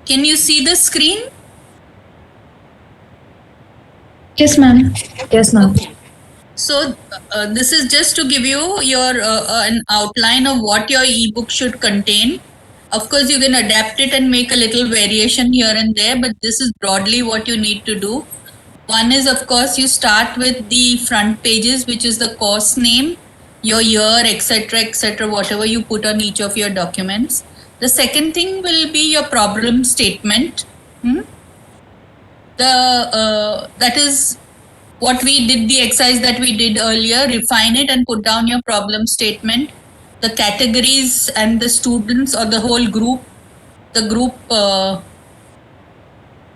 Can you see the screen? Yes, ma'am. Yes, ma'am. Okay. So this is just to give you your an outline of what your ebook should contain. Of course, you can adapt it and make a little variation here and there, but this is broadly what you need to do. One is, of course, you start with the front pages, which is the course name, your year, etc., whatever you put on each of your documents. The second thing will be your problem statement. That is what we did, the exercise that we did earlier. Refine it and put down your problem statement, the categories and the students or the whole group, the group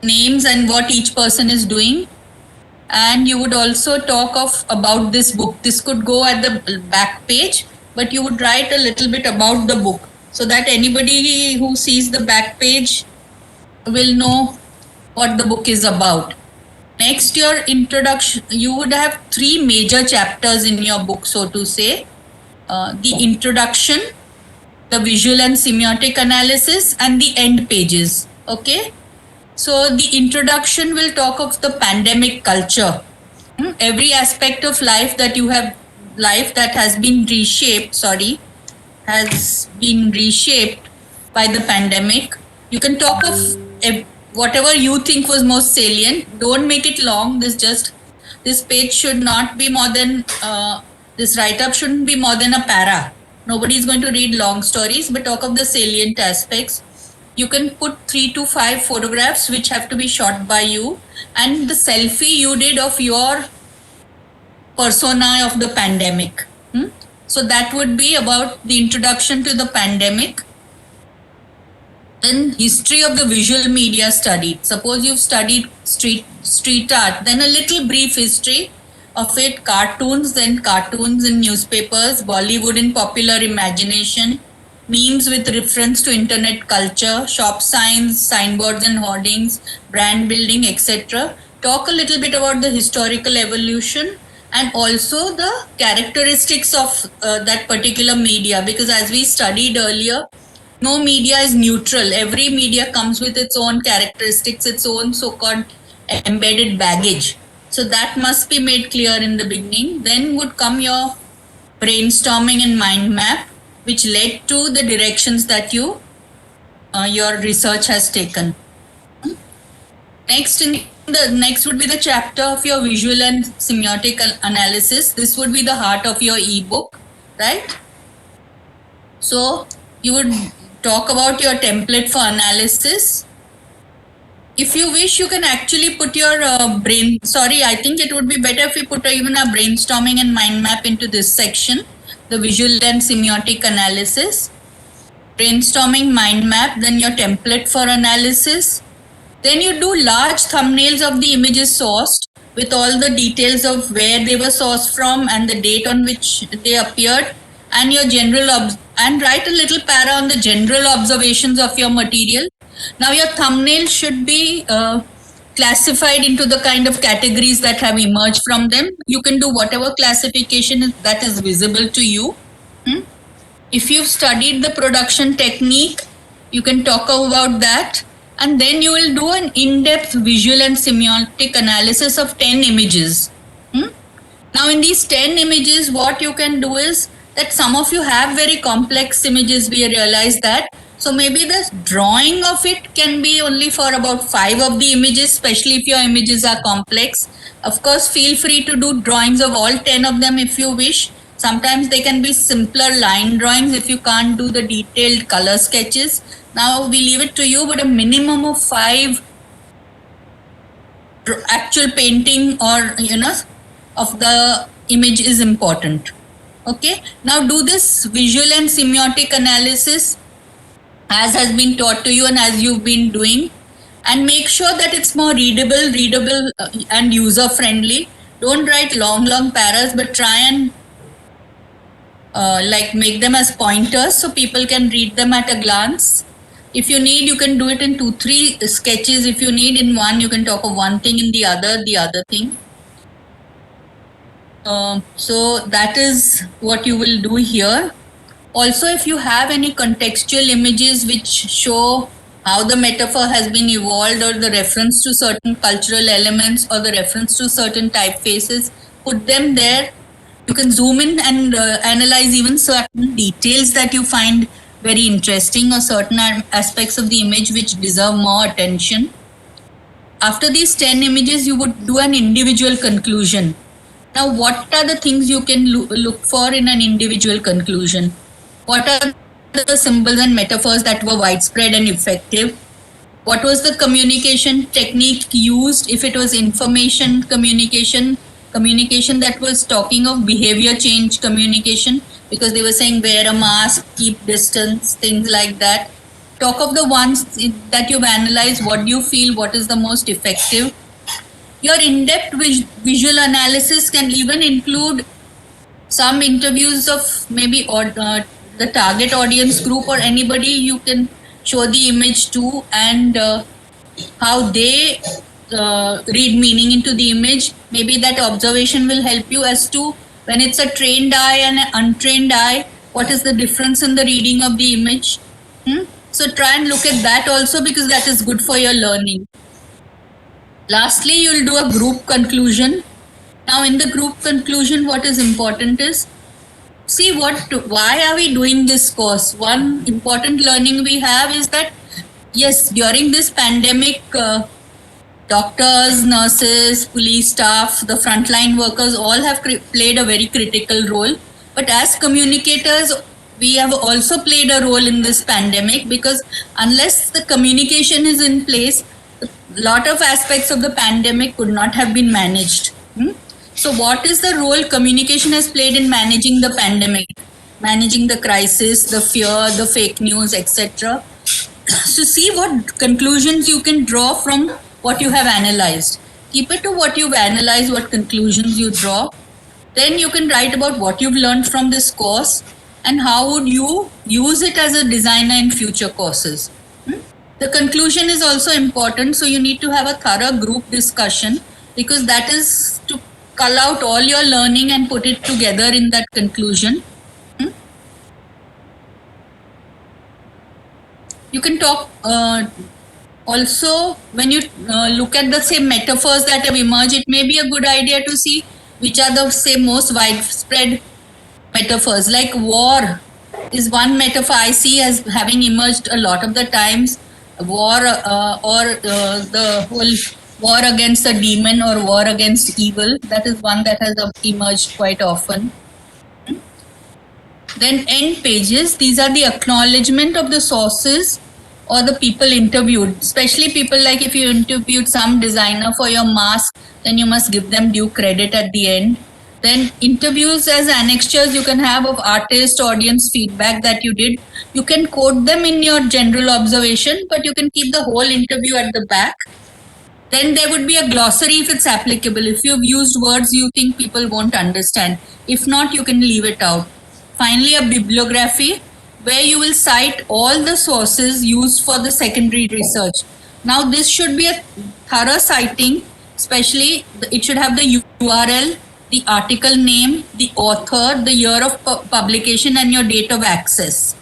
names and what each person is doing. And you would also talk of about this book. This could go at the back page, but you would write a little bit about the book so that anybody who sees the back page will know what the book is about. Next, your introduction. You would have 3 major chapters in your book, so to say. The introduction, the visual and semiotic analysis, and the end pages. Okay? So the introduction will talk of the pandemic culture. Every aspect of life that you have, life that has been reshaped, has been reshaped by the pandemic. You can talk of whatever you think was most salient. Don't make it long. This page should not be more than this write-up shouldn't be more than a para. Nobody is going to read long stories, but talk of the salient aspects. You can put 3 to 5 photographs which have to be shot by you, and the selfie you did of your persona of the pandemic. So that would be about the introduction to the pandemic. Then history of the visual media studied. Suppose you've studied street art, then a little brief history of it, cartoons, then cartoons in newspapers, Bollywood in popular imagination, memes with reference to internet culture, shop signs, signboards and hoardings, brand building, etc. Talk a little bit about the historical evolution and also the characteristics of that particular media, because as we studied earlier, no media is neutral. Every media comes with its own characteristics, its own so-called embedded baggage. So that must be made clear in the beginning. Then would come your brainstorming and mind map, which led to the directions that your research has taken. Next would be the chapter of your visual and semiotic analysis. This would be the heart of your ebook, right? So you would talk about your template for analysis. If you wish, you can actually put your I think it would be better if we put even a brainstorming and mind map into this section, the visual and semiotic analysis. Brainstorming, mind map, then your template for analysis. Then you do large thumbnails of the images sourced with all the details of where they were sourced from and the date on which they appeared, and your and write a little para on the general observations of your material. Now your thumbnail should be classified into the kind of categories that have emerged from them. You can do whatever classification that is visible to you. If you've studied the production technique, you can talk about that. And then you will do an in-depth visual and semiotic analysis of 10 images. Now in these 10 images, what you can do is that some of you have very complex images, we realize that. So maybe the drawing of it can be only for about 5 of the images, especially if your images are complex. Of course, feel free to do drawings of all 10 of them if you wish. Sometimes they can be simpler line drawings if you can't do the detailed color sketches. Now we leave it to you, but a minimum of 5 actual painting or of the image is important. Okay, now do this visual and semiotic analysis as has been taught to you and as you've been doing, and make sure that it's more readable and user friendly. Don't write long paras, but try and make them as pointers so people can read them at a glance. If you need, you can do it in 2-3 sketches. If you need in one, you can talk of one thing, in the other thing. So that is what you will do here. Also, if you have any contextual images which show how the metaphor has been evolved, or the reference to certain cultural elements, or the reference to certain typefaces. Put them there. You can zoom in and analyze even certain details that you find very interesting, or certain aspects of the image which deserve more attention. After these 10 images, you would do an individual conclusion. Now, what are the things you can look for in an individual conclusion? What are the symbols and metaphors that were widespread and effective? What was the communication technique used? If it was information communication, communication that was talking of behavior change communication, because they were saying wear a mask, keep distance, things like that. Talk of the ones that you've analyzed. What do you feel? What is the most effective? Your in-depth visual analysis can even include some interviews of maybe the target audience group, or anybody you can show the image to, and how they read meaning into the image. Maybe that observation will help you as to when it's a trained eye and an untrained eye, what is the difference in the reading of the image. So try and look at that also, because that is good for your learning. Lastly, you'll do a group conclusion. Now in the group conclusion, what is important is, see why are we doing this course. One important learning we have is that, yes, during this pandemic, doctors, nurses, police staff, the frontline workers all have played a very critical role. But as communicators, we have also played a role in this pandemic, because unless the communication is in place, a lot of aspects of the pandemic could not have been managed. So what is the role communication has played in managing the pandemic, managing the crisis, the fear, the fake news, etc.? So see what conclusions you can draw from what you have analyzed. Keep it to what you've analyzed, what conclusions you draw. Then you can write about what you've learned from this course and how would you use it as a designer in future courses. The conclusion is also important, so you need to have a thorough group discussion, because that is to cull out all your learning and put it together in that conclusion. You can talk also when you look at the same metaphors that have emerged. It may be a good idea to see which are the most widespread metaphors. Like war is one metaphor I see as having emerged a lot of the times. War or the whole war against the demon or war against evil. That is one that has emerged quite often. Then end pages. These are the acknowledgement of the sources or the people interviewed. Especially people, like if you interviewed some designer for your mask, then you must give them due credit at the end. Then interviews as annexures you can have of artist, audience feedback that you did. You can quote them in your general observation, but you can keep the whole interview at the back. Then there would be a glossary if it's applicable. If you've used words you think people won't understand. If not, you can leave it out. Finally, a bibliography where you will cite all the sources used for the secondary research. Now, this should be a thorough citing, especially it should have the URL, the article name, the author, the year of publication, and your date of access.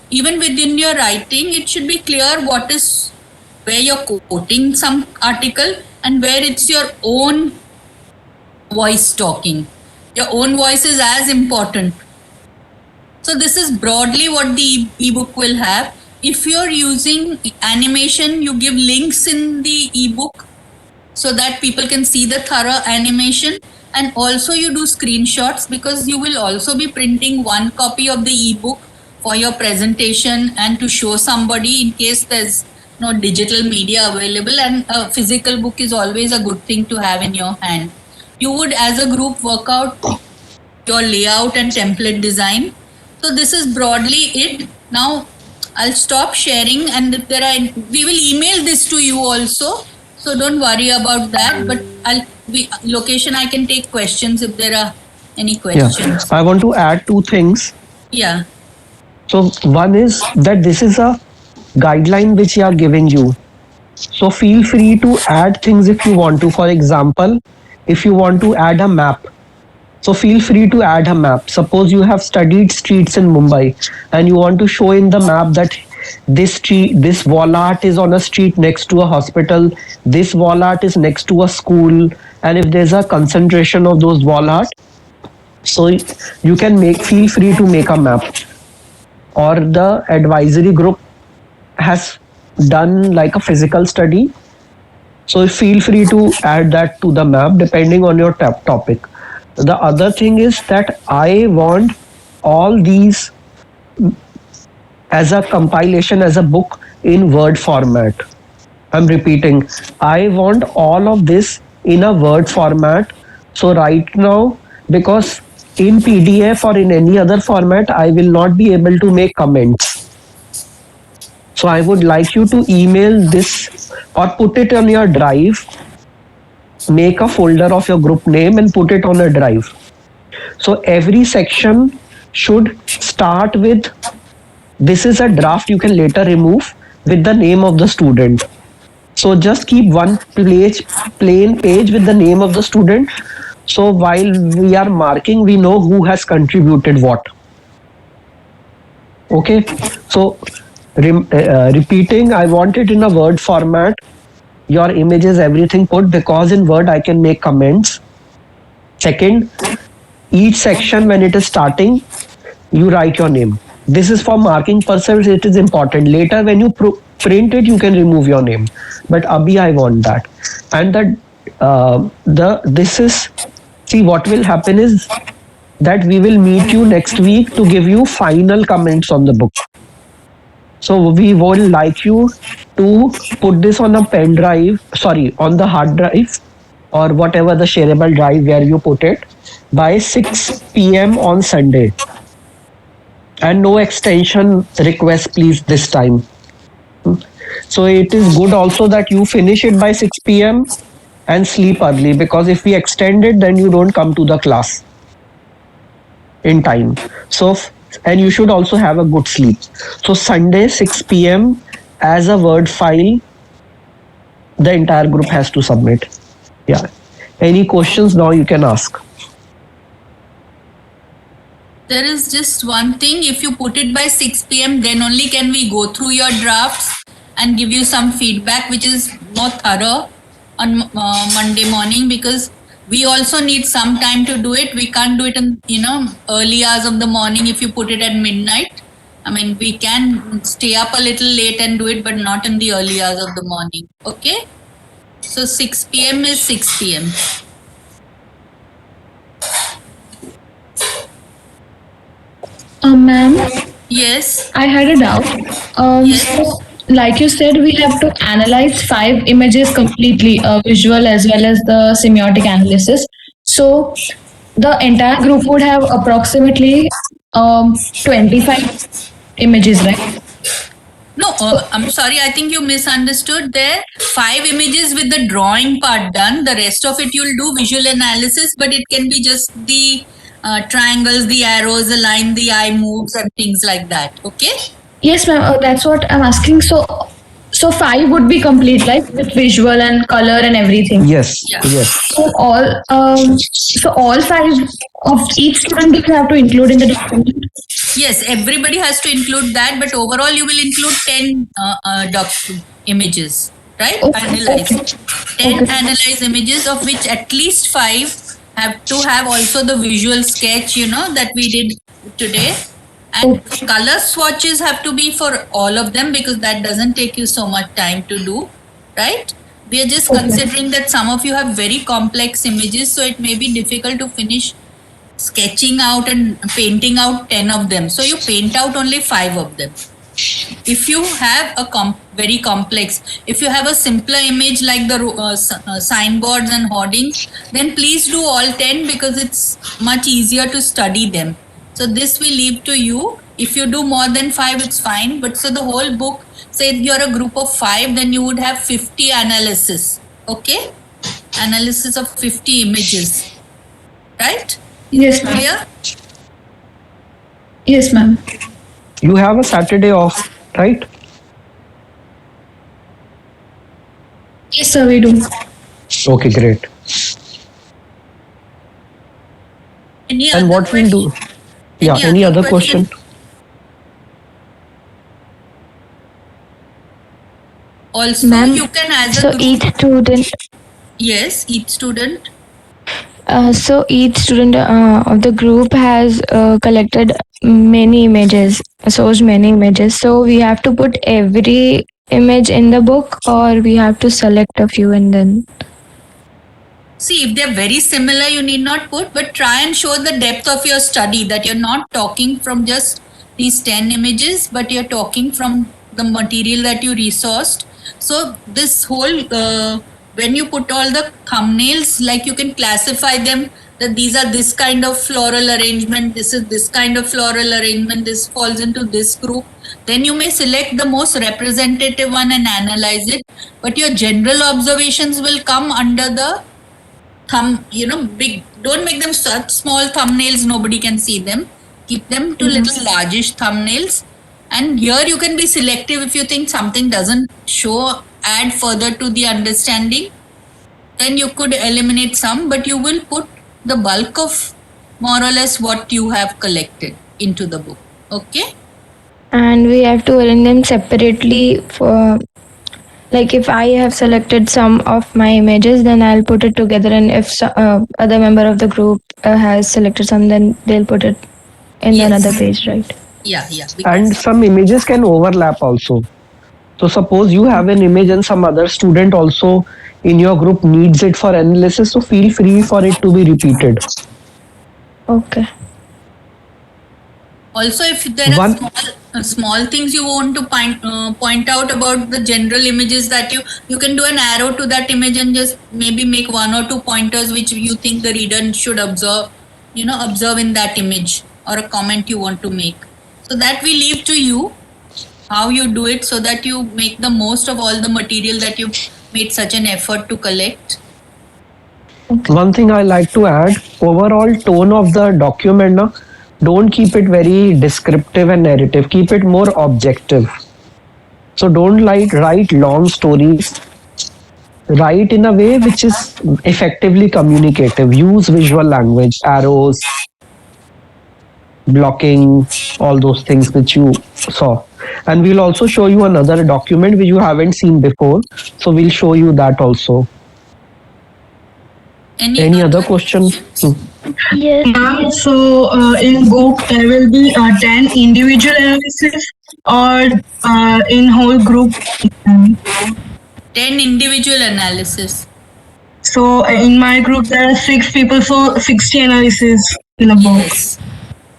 Even within your writing, it should be clear where you're quoting some article and where it's your own voice talking. Your own voice is as important. So this is broadly what the ebook will have. If you're using animation, you give links in the ebook so that people can see the thorough animation, and also you do screenshots, because you will also be printing one copy of the ebook for your presentation and to show somebody in case there's no digital media available, and a physical book is always a good thing to have in your hand. You would as a group work out your layout and template design. So this is broadly it. Now I'll stop sharing, and if we will email this to you also, so don't worry about that. But location, I can take questions if there are any questions. Yeah, I want to add two things. Yeah. So one is that this is a guideline which we are giving you. So feel free to add things if you want to. For example, if you want to add a map, so feel free to add a map. Suppose you have studied streets in Mumbai and you want to show in the map that this street, this wall art is on a street next to a hospital, this wall art is next to a school, and if there's a concentration of those wall art, so you can feel free to make a map, or the advisory group has done like a physical study, so feel free to add that to the map depending on your topic. The other thing is that I want all these as a compilation, as a book in Word format. I'm repeating, I want all of this in a Word format. So right now, because in PDF or in any other format, I will not be able to make comments. So I would like you to email this or put it on your drive. Make a folder of your group name and put it on a drive. So every section should start with, this is a draft you can later remove, with the name of the student. So just keep one plain page with the name of the student. So while we are marking, we know who has contributed what. Okay. So repeating, I want it in a Word format. Your images, everything put, because in Word I can make comments. Second, each section when it is starting, you write your name. This is for marking purposes, it is important. Later when you print it, you can remove your name. But abhi I want that. And this is, see what will happen is that we will meet you next week to give you final comments on the book. So we would like you to put this on a pen drive, on the hard drive or whatever the shareable drive where you put it by 6 p.m. on Sunday. And no extension request please this time. So it is good also that you finish it by 6 p.m. and sleep early, because if we extend it, then you don't come to the class in time. So, and you should also have a good sleep. So Sunday 6 p.m. as a Word file, the entire group has to submit. Yeah. Any questions now you can ask. There is just one thing. If you put it by 6 p.m., then only can we go through your drafts and give you some feedback, which is more thorough on Monday morning, because we also need some time to do it. We can't do it in, early hours of the morning if you put it at midnight. I mean, we can stay up a little late and do it, but not in the early hours of the morning. Okay? So 6 p.m. is 6 p.m. Ma'am, Yes. I had a doubt. Yes. So, like you said, we have to analyze 5 images completely, visual as well as the semiotic analysis. So the entire group would have approximately 25 images, right? No, I'm sorry. I think you misunderstood there. 5 images with the drawing part done. The rest of it you'll do visual analysis, but it can be just the triangles, the arrows, the line, the eye moves, and things like that. Okay? Yes, ma'am. That's what I'm asking. So 5 would be complete, like with visual and color and everything. Yes. Yeah. Yes. So all 5 of each student you have to include in the document. Yes, everybody has to include that, but overall you will include 10 images, right? Okay. Analyze. 10 Okay. analyze images, of which at least 5 have to have also the visual sketch, that we did today. And color swatches have to be for all of them, because that doesn't take you so much time to do, right? We are just considering that some of you have very complex images, so it may be difficult to finish sketching out and painting out 10 of them. So you paint out only 5 of them. If you have a very complex, if you have a simpler image like the signboards and hoardings, then please do all 10, because it's much easier to study them. So this we leave to you. If you do more than 5, it's fine. But so the whole book, say you're a group of 5, then you would have 50 analysis. Okay? Analysis of 50 images. Right? Yes, ma'am. Clear? Yes, ma'am. You have a Saturday off, right? Yes, sir, we do. Okay, great. Any And other what we'll do? Yeah, any other question? Also, Ma'am, you can as a so group. each student Yes, each student. of the group has collected many images, sourced many images. So we have to put every image in the book, or we have to select a few and then. See, if they're very similar, you need not put, but try and show the depth of your study, that you're not talking from just these 10 images, but you're talking from the material that you resourced. So, this whole, when you put all the thumbnails, like you can classify them that these are this kind of floral arrangement, this is this kind of floral arrangement, this falls into this group. Then you may select the most representative one and analyze it, but your general observations will come under the big, don't make them such small thumbnails nobody can see them, keep them to little largish thumbnails. And here you can be selective. If you think something doesn't show, add further to the understanding, then you could eliminate some, but you will put the bulk of more or less what you have collected into the book. Okay. And we have to arrange them separately for, like, if I have selected some of my images, then I'll put it together, and if other member of the group has selected some, then they'll put it in Yes. another page, right? Yeah. And some images can overlap also. So suppose you have an image and some other student also in your group needs it for analysis, so feel free for it to be repeated. Okay. Also, if there are One- small things you want to point out about the general images, that you can do an arrow to that image and just maybe make one or two pointers which you think the reader should observe in that image, or a comment you want to make. So that we leave to you how you do it, so that you make the most of all the material that you made such an effort to collect. One thing I like to add, overall tone of the document, na, don't keep it very descriptive and narrative. Keep it more objective. So don't write long stories. Write in a way which is effectively communicative. Use visual language, arrows, blocking, all those things which you saw. And we'll also show you another document which you haven't seen before. So we'll show you that also. Any other question? Yes. Ma'am, so in book there will be 10 individual analysis or in whole group. 10 individual analysis. So in my group there are 6 people, so 60 analysis in a book. Yes.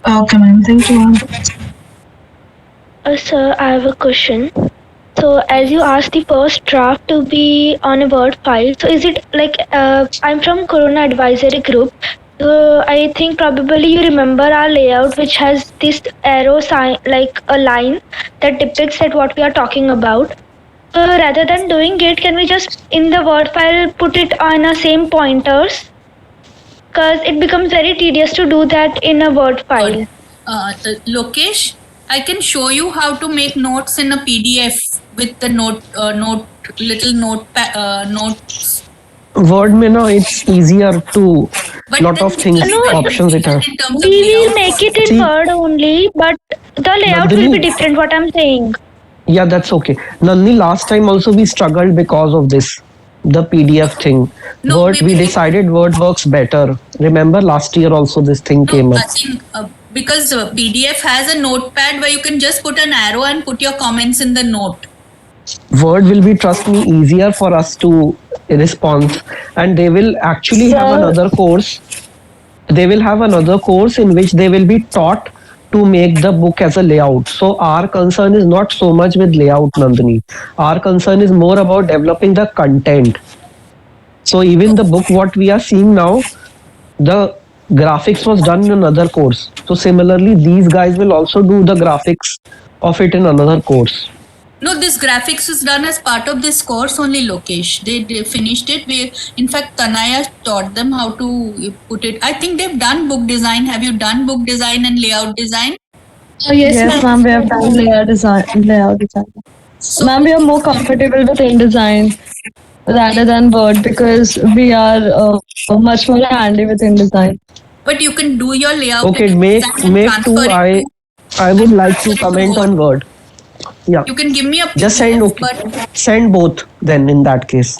Okay, ma'am. Thank you, ma'am. Sir, I have a question. So, as you asked the first draft to be on a Word file, so is it like I'm from Corona Advisory Group? So, I think probably you remember our layout, which has this arrow sign, like a line that depicts that what we are talking about. So, rather than doing it, can we just in the Word file put it on a same pointers? Because it becomes very tedious to do that in a Word file. Lokesh, I can show you how to make notes in a PDF with the notes. Word mein na, it's easier to But lot then of things, it's very options it has. difficult in terms of We will layout. make it in See- Word only, but the layout will be Nandini. different, what I'm saying. Yeah, that's okay. Nandini, last time also we struggled because of this, the PDF thing. No, Word, we maybe- decided Word works better. Remember last year also this thing came No, up. I think because PDF has a notepad where you can just put an arrow and put your comments in the note. Word will be, trust me, easier for us to respond, and they will actually have another course. They will have another course in which they will be taught to make the book as a layout. So our concern is not so much with layout, Nandini. Our concern is more about developing the content. So even the book what we are seeing now, the graphics was done in another course. So similarly, these guys will also do the graphics of it in another course. No, this graphics is done as part of this course only, Lokesh. They finished it. In fact, Tanaya taught them how to put it. I think they've done book design. Have you done book design and layout design? Oh, yes, ma'am, we have done layout design. Ma'am, we are more comfortable with InDesign rather than Word because we are much more handy with InDesign. But you can do your layout. Okay, and make design and make transfer two. it I would like to comment on Word. Yeah. You can give me a PDF, Just send, okay. but Send both then in that case.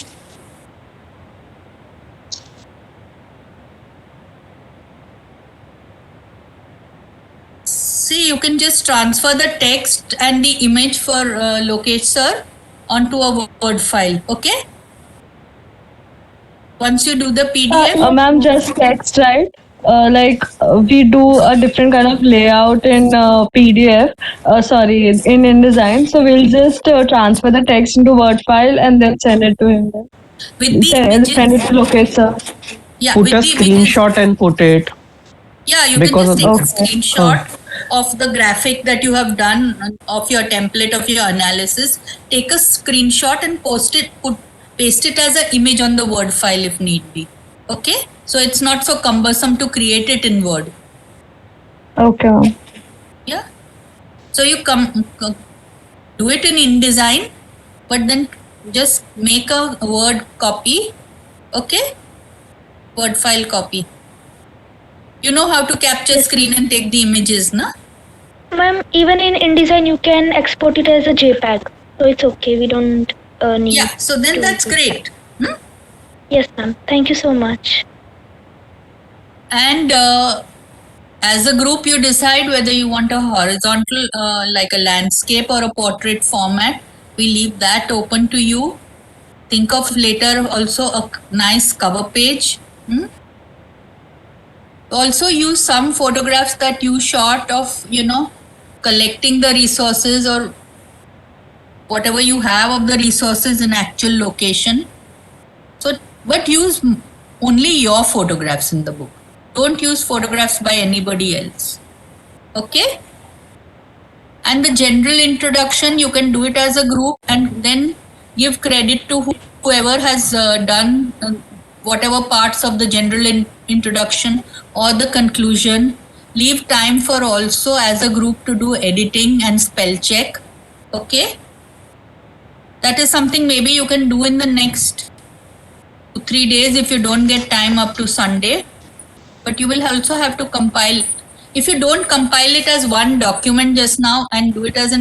see, you can just transfer the text and the image for Lokesh sir onto a Word file. Okay. Once you do the PDF, Ma'am, just text, right? We do a different kind of layout in PDF, sorry, in InDesign. So we'll just transfer the text into Word file and then send it to him. with the Send it images, to Lokesh sir. yeah, Put with a the images, screenshot and put it yeah, you can because just of take a Okay. screenshot of the graphic that you have done of your template of your analysis. Take a screenshot and paste it as an image on the Word file if need be. Okay, so it's not so cumbersome to create it in Word. Okay, ma'am. Yeah, so you do it in InDesign, but then just make a Word copy. Okay, Word file copy. You know how to capture Yes, screen and take the images, na? ma'am. Even in InDesign, you can export it as a JPEG, so it's okay. We don't need. Yeah, so then to that's do great. that. Yes, ma'am. Thank you so much. And as a group, you decide whether you want a horizontal, like a landscape or a portrait format. We leave that open to you. Think of later also a nice cover page. Also use some photographs that you shot of, collecting the resources or whatever you have of the resources in actual location. So, but use only your photographs in the book. Don't use photographs by anybody else. Okay? And the general introduction, you can do it as a group and then give credit to whoever has done whatever parts of the general introduction or the conclusion. Leave time for also as a group to do editing and spell check. Okay? That is something maybe you can do in the next 3 days if you don't get time up to Sunday. But you will also have to compile. If you don't compile it as one document just now and do it as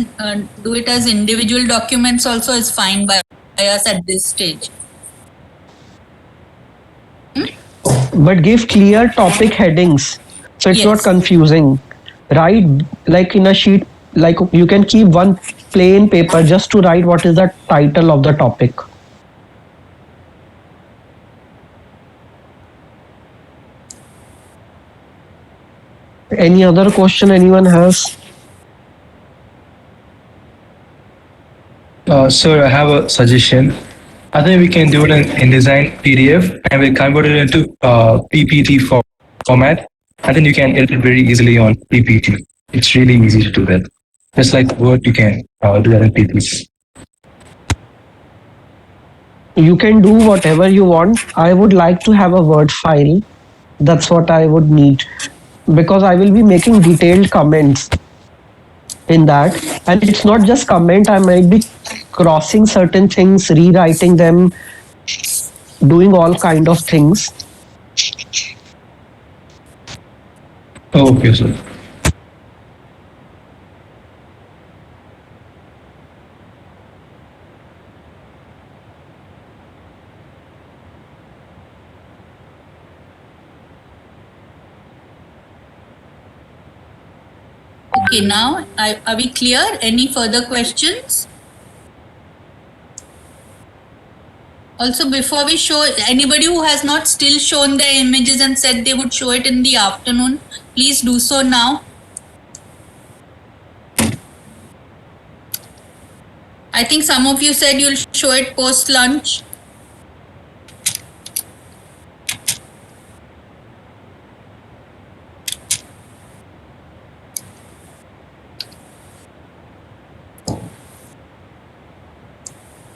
individual documents, also is fine by us at this stage. but give clear topic headings so it's not Yes. confusing. Write like in a sheet, like you can keep one plain paper just to write what is the title of the topic. Any other question anyone has? Sir, I have a suggestion. I think we can do it in InDesign PDF and we convert it into PPT format. I think you can edit it very easily on PPT. It's really easy to do that. Just like Word, you can do that in PPT. You can do whatever you want. I would like to have a Word file. That's what I would need because I will be making detailed comments in that. And it's not just comment, I might be crossing certain things, rewriting them, doing all kind of things. Okay, sir. Okay, now are we clear? Any further questions? Also, before we show, anybody who has not still shown their images and said they would show it in the afternoon, please do so now. I think some of you said you'll show it post lunch.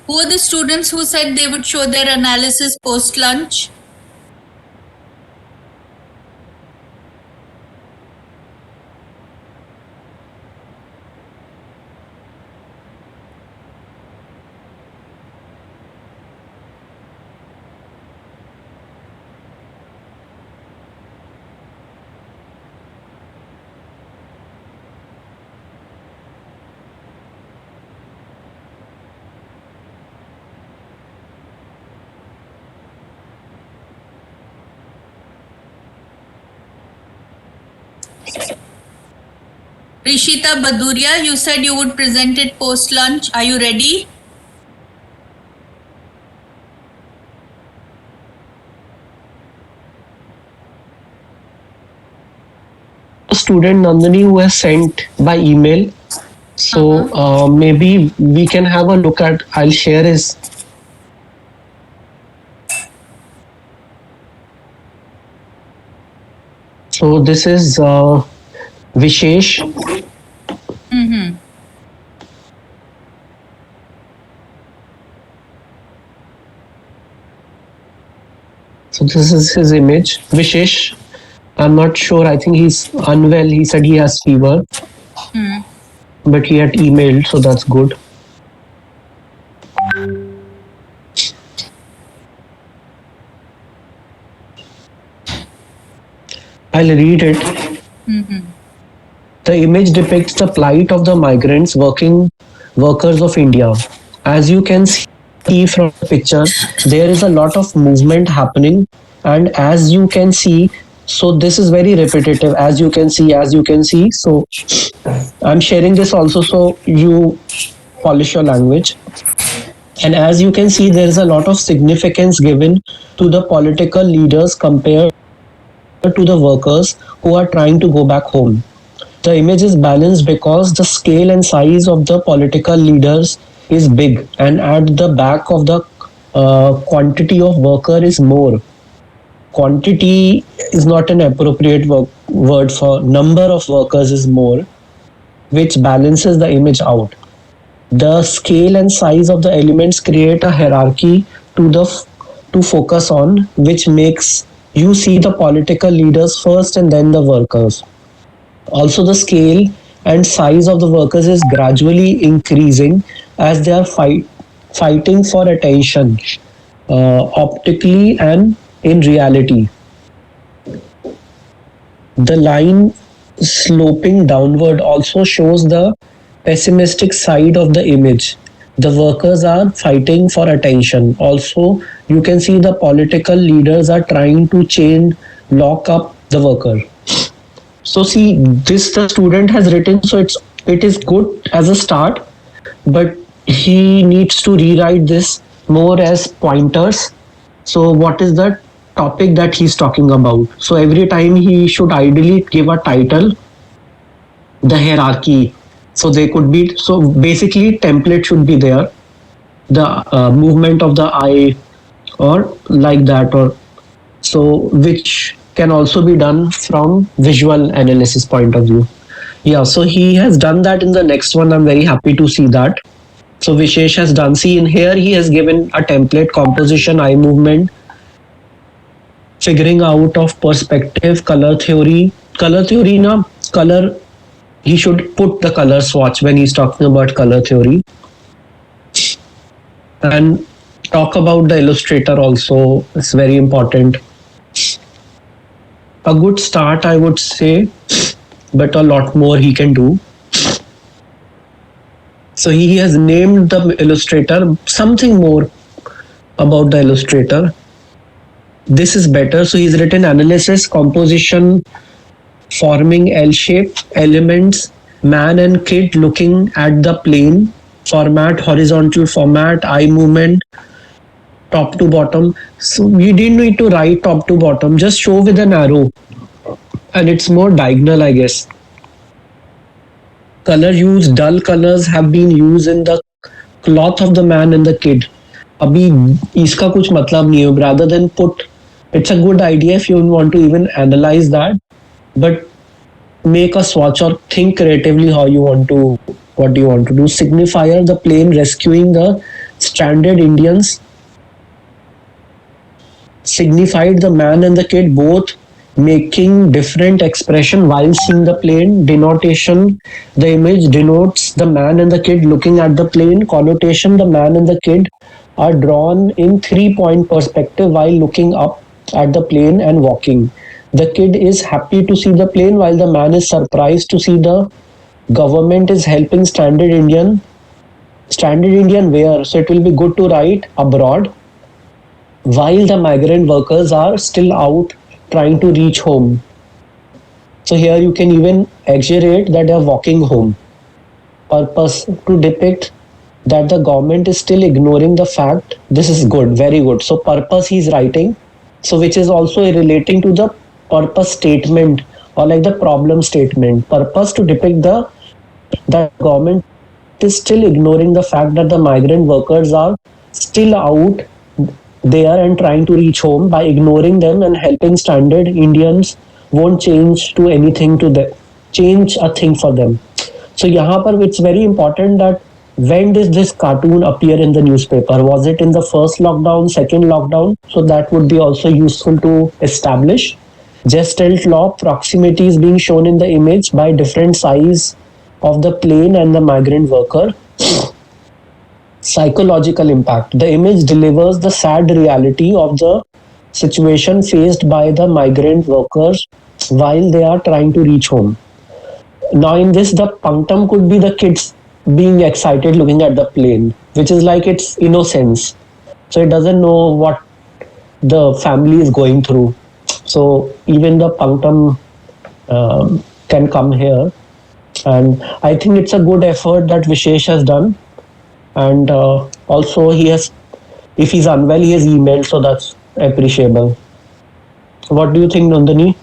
Who are the students who said they would show their analysis post lunch? Rishita Baduria, you said you would present it post lunch. Are you ready? Student Nandini who has sent by email. So maybe we can have a look at. I'll share his. So this is Vishesh. Mm-hmm. So this is his image. Vishesh. I'm not sure. I think he's unwell. He said he has fever, but he had emailed, so that's good. I'll read it. The image depicts the plight of the migrants workers of India. As you can see from the picture, there is a lot of movement happening, and as you can see, so this is very repetitive. As you can see. So I'm sharing this also so you polish your language. And as you can see, there is a lot of significance given to the political leaders compared to the workers who are trying to go back home. The image is balanced because the scale and size of the political leaders is big, and at the back of the quantity of worker is more. Quantity is not an appropriate word for number of workers is more, which balances the image out. The scale and size of the elements create a hierarchy to focus on, which makes you see the political leaders first and then the workers. Also, the scale and size of the workers is gradually increasing as they are fighting for attention, optically and in reality. The line sloping downward also shows the pessimistic side of the image. The workers are fighting for attention. Also, you can see the political leaders are trying to lock up the worker. So see, this the student has written, so it is good as a start, but he needs to rewrite this more as pointers. So what is the topic that he's talking about? So every time he should ideally give a title, the hierarchy. So they could be, so basically template should be there, the movement of the eye or like that, or so, which can also be done from visual analysis point of view. Yeah, so he has done that in the next one. I'm very happy to see that. So Vishesh has done, see in here he has given a template, composition, eye movement, figuring out of perspective, color theory. Color theory, he should put the color swatch when he's talking about color theory. And talk about the illustrator also, it's very important. A good start, I would say, but a lot more he can do. So he has named the illustrator, something more about the illustrator. This is better. So he's written analysis, composition, forming L-shape, elements, man and kid looking at the plane, format, horizontal format, eye movement, top to bottom. So we didn't need to write top to bottom, just show with an arrow. And it's more diagonal, I guess. Color use, dull colors have been used in the cloth of the man and the kid. Abhi iska kuch matlab nahi hai. Rather than put, it's a good idea if you want to even analyze that, but make a swatch or think creatively what do you want to do. Signifier, the plane rescuing the stranded Indians, signified the man and the kid both making different expression while seeing the plane. Denotation, the image denotes the man and the kid looking at the plane. Connotation, the man and the kid are drawn in 3-point perspective while looking up at the plane and walking. The kid is happy to see the plane while the man is surprised to see the government is helping stranded Indian where? So it will be good to write abroad while the migrant workers are still out trying to reach home. So here you can even exaggerate that they are walking home. Purpose to depict that the government is still ignoring the fact. This is good, very good. So purpose he's writing, so which is also relating to the purpose statement or like the problem statement. Purpose to depict the government is still ignoring the fact that the migrant workers are still out there and trying to reach home. By ignoring them and helping standard Indians won't change to anything to them, change a thing for them. So यहाँ पर it's very important that when did this cartoon appear in the newspaper? Was it in the first lockdown, second lockdown? So that would be also useful to establish. Gestalt law, proximity is being shown in the image by different size of the plane and the migrant worker. Psychological impact. The image delivers the sad reality of the situation faced by the migrant workers while they are trying to reach home. Now, in this, the punctum could be the kids being excited looking at the plane, which is like its innocence. So it doesn't know what the family is going through. So even the punctum can come here. And I think it's a good effort that Vishesh has done. And also he has, if he's unwell, he has emailed, so that's appreciable. What do you think, Nandini?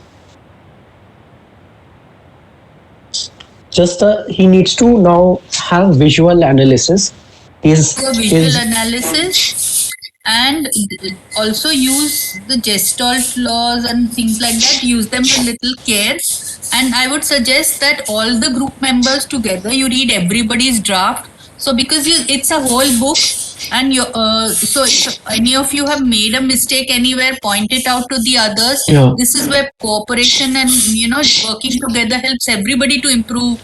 Just he needs to now have visual analysis. The visual analysis and also use the gestalt laws and things like that. Use them with little care. And I would suggest that all the group members together, you read everybody's draft. So because it's a whole book, and you so if any of you have made a mistake anywhere, point it out to the others. Yeah. This is where cooperation and working together helps everybody to improve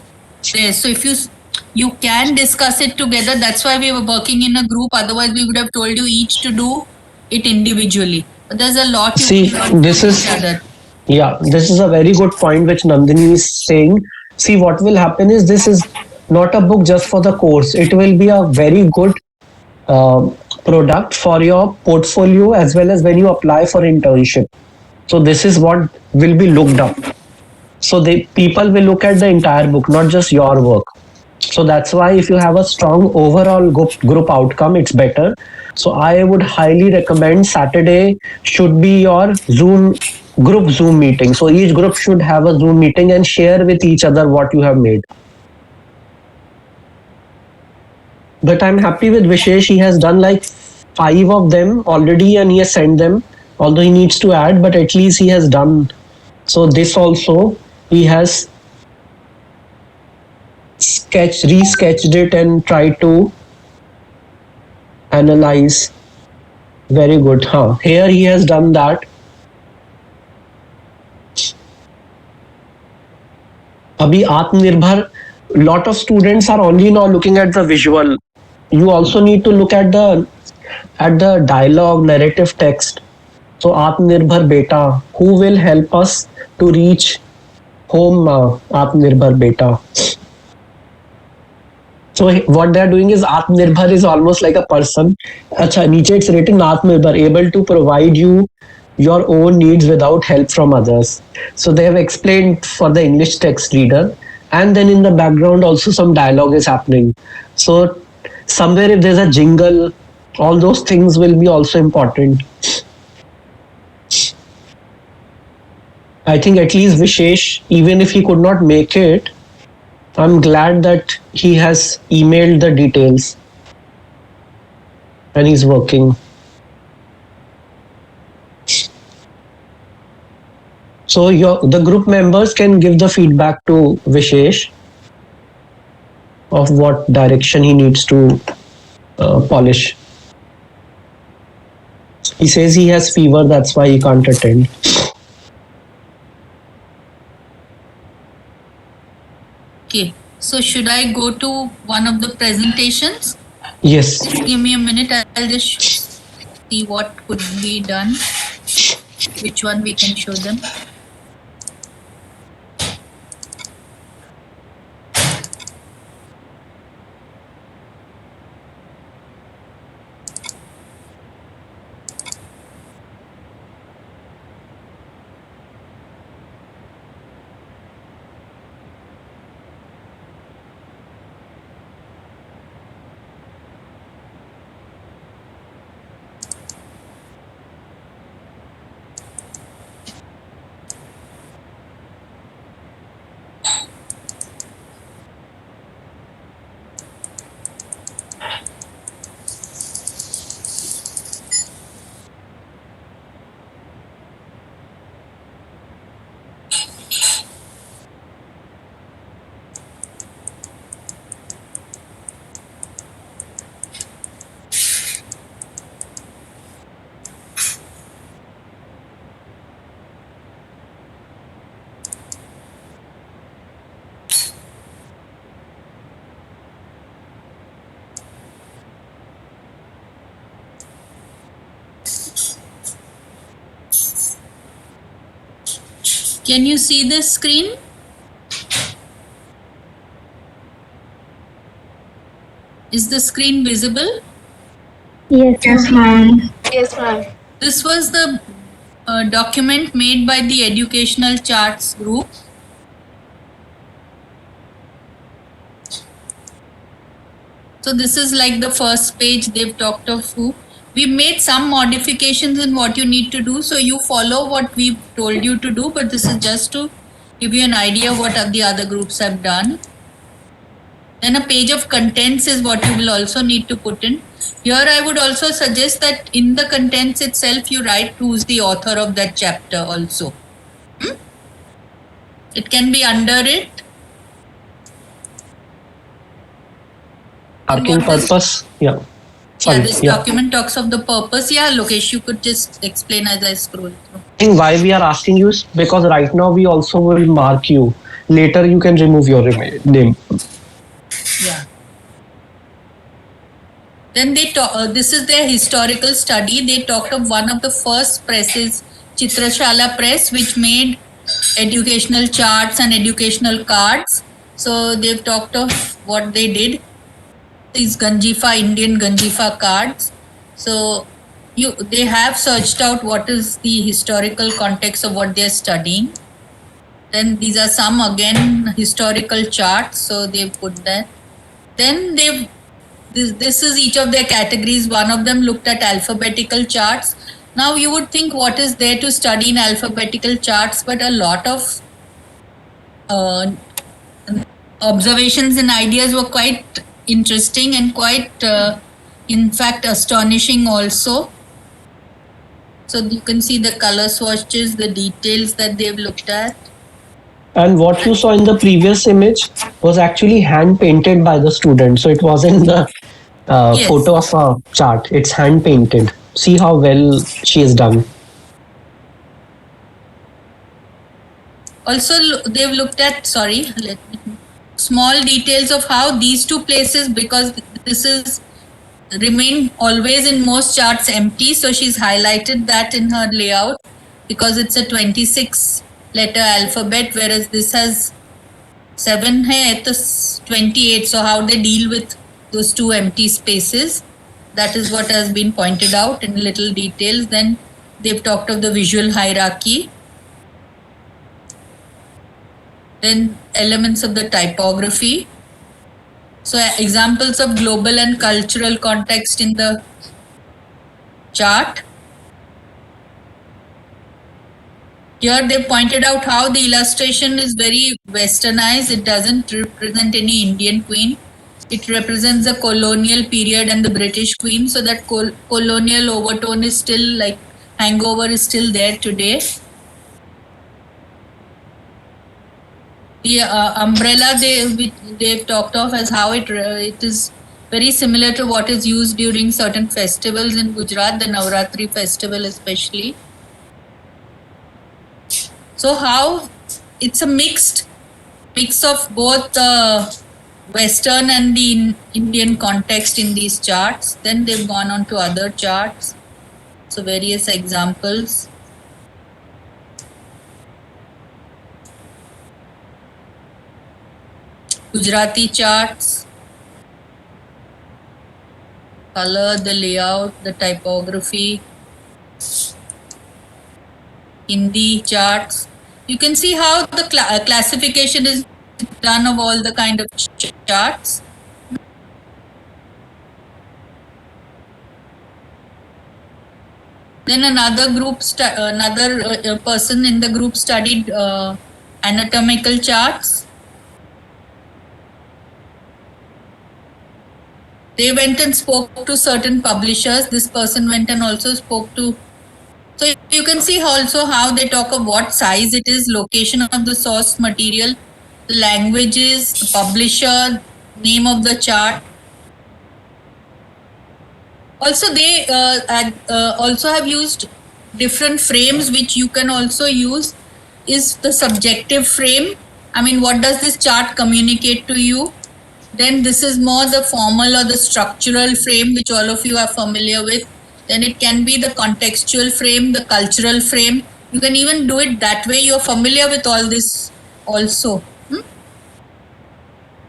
this. So if you can discuss it together. That's why we were working in a group. Otherwise, we would have told you each to do it individually. But there's a lot you See, can learn this from is each other. yeah, this is a very good point which Nandini is saying. See, what will happen is this is not a book just for the course. It will be a very good uh, product for your portfolio as well as when you apply for internship. So this is what will be looked up. So people will look at the entire book, not just your work. So that's why if you have a strong overall group outcome, it's better. So I would highly recommend Saturday should be your group Zoom meeting. So each group should have a Zoom meeting and share with each other what you have made. But I'm happy with Vishesh. He has done like 5 of them already and he has sent them. Although he needs to add, but at least he has done. So this also he has resketched it and tried to analyze. Very good. Here he has done that. Abhi Atmanirbhar, lot of students are only now looking at the visual. You also need to look at the dialogue, narrative text. So Atmanirbhar Beta, who will help us to reach home? Atmanirbhar Beta. So what they are doing is Atmanirbhar is almost like a person. Acha, niche it's written Atmanirbhar, able to provide you your own needs without help from others. So they have explained for the English text reader, and then in the background also some dialogue is happening. So somewhere if there's a jingle, all those things will be also important. I think at least Vishesh, even if he could not make it, I'm glad that he has emailed the details and he's working. So the group members can give the feedback to Vishesh of what direction he needs to polish. He says he has fever, that's why he can't attend. Okay. So should I go to one of the presentations? Yes. Give me a minute. I'll just see what could be done. Which one we can show them. Can you see the screen? Is the screen visible? Yes, ma'am. This was the document made by the Educational Charts group. So this is like the first page they've talked of who. We made some modifications in what you need to do. So you follow what we've told you to do, but this is just to give you an idea what the other groups have done. Then a page of contents is what you will also need to put in. Here I would also suggest that in the contents itself you write who's the author of that chapter also. It can be under it. Marking What is- purpose. Yeah. Sorry. Yeah, this document talks of the purpose. Yeah, Lokesh, you could just explain as I scroll through. I think why we are asking you is because right now we also will mark you. Later you can remove your name. Yeah. Then they talk. This is their historical study. They talked of one of the first presses, Chitrashala Press, which made educational charts and educational cards. So they've talked of what they did. These Ganjifa, Indian Ganjifa cards. So they have searched out what is the historical context of what they're studying. Then these are some again historical charts. So they've put that. Then this is each of their categories. One of them looked at alphabetical charts. Now you would think what is there to study in alphabetical charts, but a lot of observations and ideas were quite interesting and quite, in fact, astonishing also. So you can see the color swatches, the details that they've looked at. And what you saw in the previous image was actually hand painted by the student. So it wasn't the Yes. photo of a chart. It's hand painted. See how well she has done. Also, they've looked at, small details of how these two places, because this is remain always in most charts empty. So she's highlighted that in her layout because it's a 26 letter alphabet, whereas this has 7 hai, to 28. So how they deal with those two empty spaces, that is what has been pointed out in little details. Then they've talked of the visual hierarchy. Then elements of the typography. So examples of global and cultural context in the chart. Here they pointed out how the illustration is very westernized. It doesn't represent any Indian queen. It represents the colonial period and the British queen. So that colonial overtone is still like hangover is still there today. The umbrella they've talked of as how it is very similar to what is used during certain festivals in Gujarat, the Navratri festival especially. So how it's a mix of both the Western and the Indian context in these charts. Then they've gone on to other charts. So various examples. Gujarati charts, color, the layout, the typography, Hindi charts. You can see how the classification is done of all the kind of charts. Then another group, another person in the group studied anatomical charts. They went and spoke to certain publishers. This person went and also spoke to. So you can see also how they talk of what size it is, location of the source material, the languages, the publisher, name of the chart. Also, they also have used different frames which you can also use. Is the subjective frame. I mean, what does this chart communicate to you? Then this is more the formal or the structural frame which all of you are familiar with. Then it can be the contextual frame, the cultural frame. You can even do it that way. You're familiar with all this also.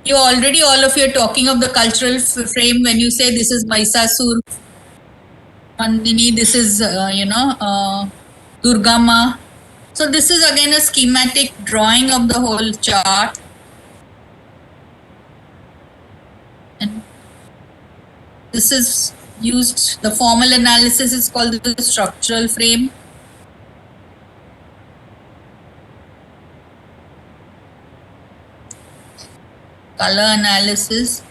You already, all of you are talking of the cultural frame when you say this is Maisasur Mandini, this is, Durgama. So this is again a schematic drawing of the whole chart. And this is used, the formal analysis is called the structural frame. Color analysis.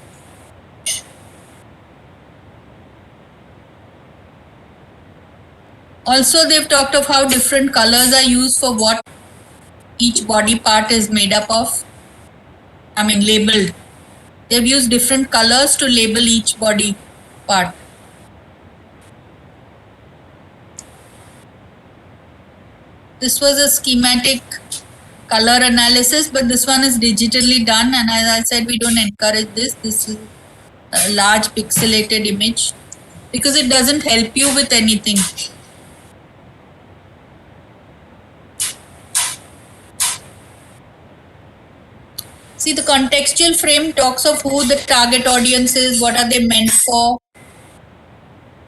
Also, they've talked of how different colors are used for what each body part is made up of. I mean, labeled. They've used different colors to label each body part. This was a schematic color analysis, but this one is digitally done, and as I said, we don't encourage this. This is a large pixelated image because it doesn't help you with anything. See, the contextual frame talks of who the target audience is, what are they meant for.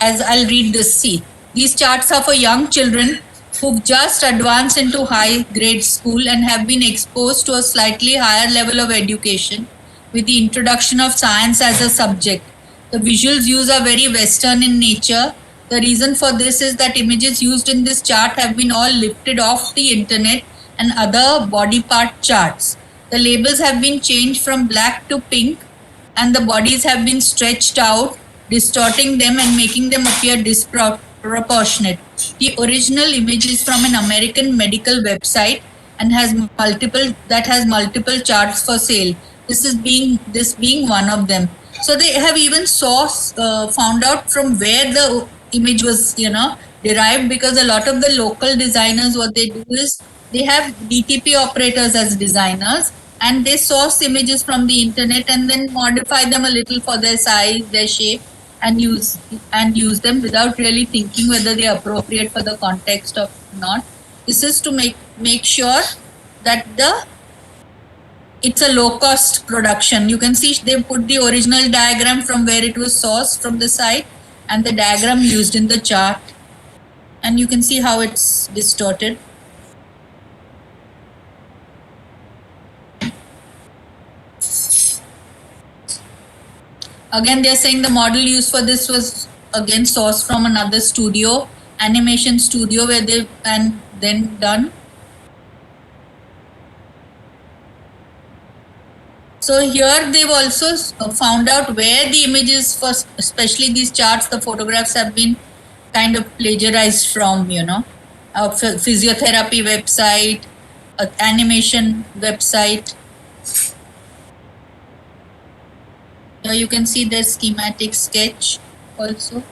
As I'll read this, see, these charts are for young children who've just advanced into high grade school and have been exposed to a slightly higher level of education with the introduction of science as a subject. The visuals used are very Western in nature. The reason for this is that images used in this chart have been all lifted off the internet and other body part charts. The labels have been changed from black to pink and the bodies have been stretched out, distorting them and making them appear disproportionate. The original image is from an American medical website and has multiple charts for sale. This being one of them. So they have even found out from where the image was, derived, because a lot of the local designers, what they do is they have DTP operators as designers, and they source images from the internet and then modify them a little for their size, their shape, and use them without really thinking whether they are appropriate for the context or not. This is to make sure that it's a low cost production. You can see they put the original diagram from where it was sourced from the site and the diagram used in the chart, and you can see how it's distorted. Again, they're saying the model used for this was again sourced from another studio, animation studio, where they've and then done. So here they've also found out where the images for, especially these charts, the photographs have been kind of plagiarized from, a physiotherapy website, an animation website. Here you can see the schematic sketch also.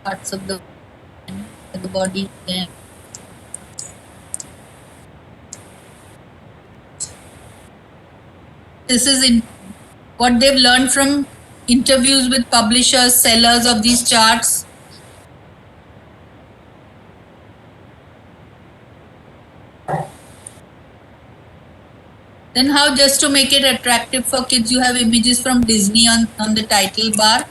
Parts of the body there. This is in what they've learned from interviews with publishers, sellers of these charts. Then how, just to make it attractive for kids, you have images from Disney on the title bar.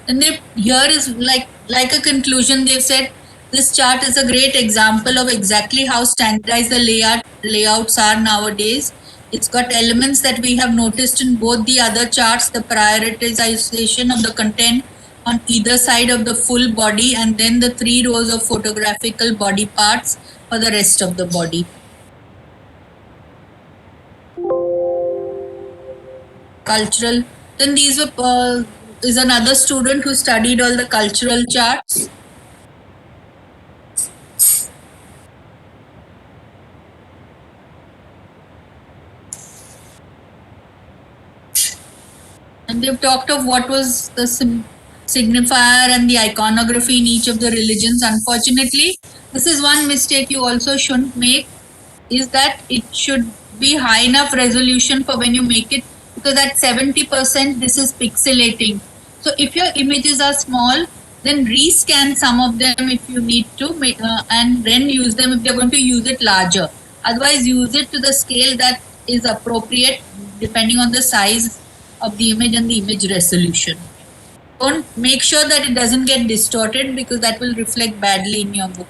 And here is like a conclusion. They've said this chart is a great example of exactly how standardized the layouts are nowadays. It's got elements that we have noticed in both the other charts, the prioritization of the content on either side of the full body, and then the 3 rows of photographical body parts for the rest of the body. Cultural. Then these were is another student who studied all the cultural charts? And they've talked of what was the signifier and the iconography in each of the religions. Unfortunately, this is one mistake you also shouldn't make, is that it should be high enough resolution for when you make it, because at 70% this is pixelating. So if your images are small, then rescan some of them if you need to, and then use them if you're going to use it larger. Otherwise, use it to the scale that is appropriate depending on the size of the image and the image resolution. Don't make sure that it doesn't get distorted, because that will reflect badly in your book.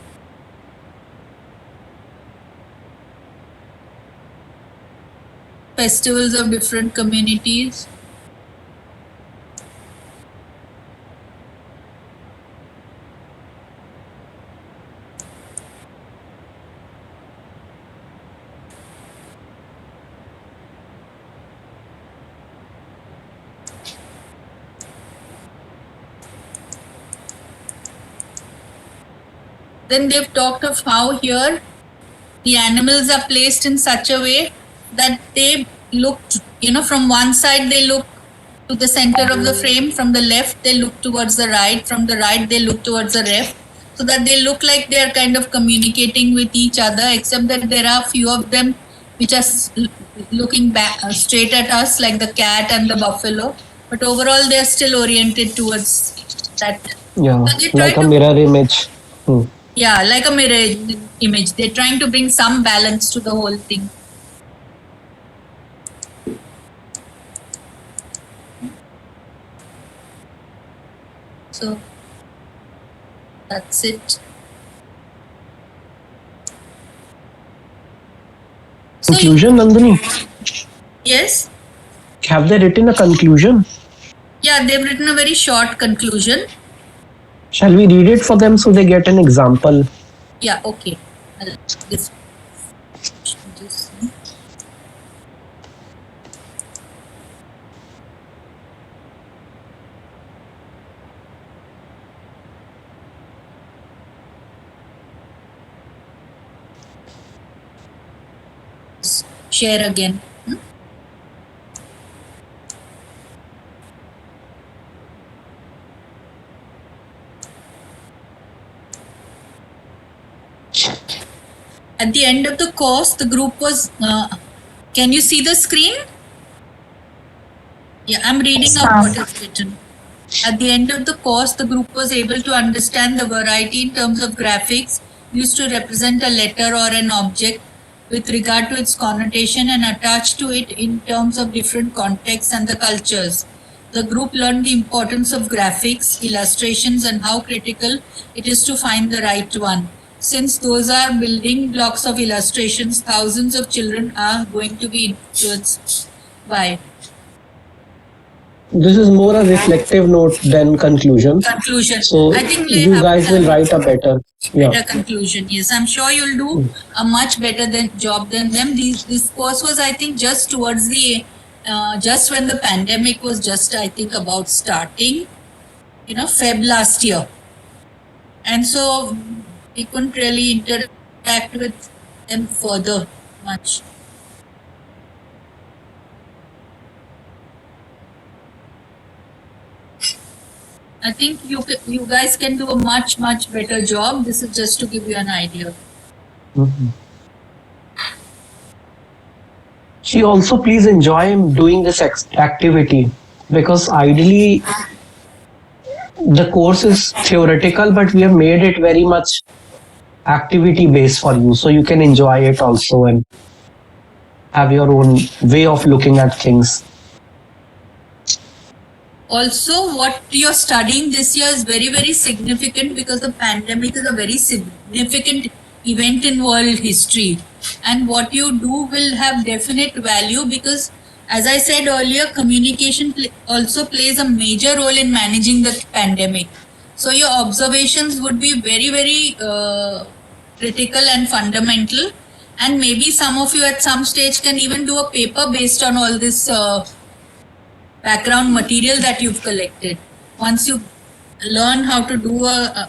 Festivals of different communities. Then they've talked of how here the animals are placed in such a way that they look, from one side they look to the center of the frame, from the left they look towards the right, from the right they look towards the left, so that they look like they are kind of communicating with each other, except that there are few of them which are looking back straight at us, like the cat and the buffalo, but overall they are still oriented towards that. Yeah, So they try like a to- mirror image. Yeah, like a mirror image. They're trying to bring some balance to the whole thing. So that's it. So Conclusion, Nandini? yes, Have they written a conclusion? yeah, they've written a very short conclusion. Shall we read it for them so they get an example? Yeah, okay. This. Share again. At the end of the course, the group was. Can you see the screen? Yeah, I'm reading out what is written. At the end of the course, the group was able to understand the variety in terms of graphics used to represent a letter or an object with regard to its connotation and attached to it in terms of different contexts and the cultures. The group learned the importance of graphics, illustrations, and how critical it is to find the right one. Since those are building blocks of illustrations, thousands of children are going to be influenced by. This is more a reflective note than conclusion. Conclusion. So I think they you have guys will write a better. better conclusion. Yes, I'm sure you'll do a much better job than them. This course was, I think, just towards the just when the pandemic was just, I think, about starting. Feb last year, and so we couldn't really interact with them further much. I think you guys can do a much better job. This is just to give you an idea. She also please enjoy doing this activity, because ideally the course is theoretical, but we have made it very much activity based for you, so you can enjoy it also and have your own way of looking at things. Also, what you're studying this year is very significant, because the pandemic is a very significant event in world history, and what you do will have definite value, because as I said earlier, communication also plays a major role in managing the pandemic. So your observations would be very critical and fundamental, and maybe some of you at some stage can even do a paper based on all this background material that you've collected. Once you learn how to do a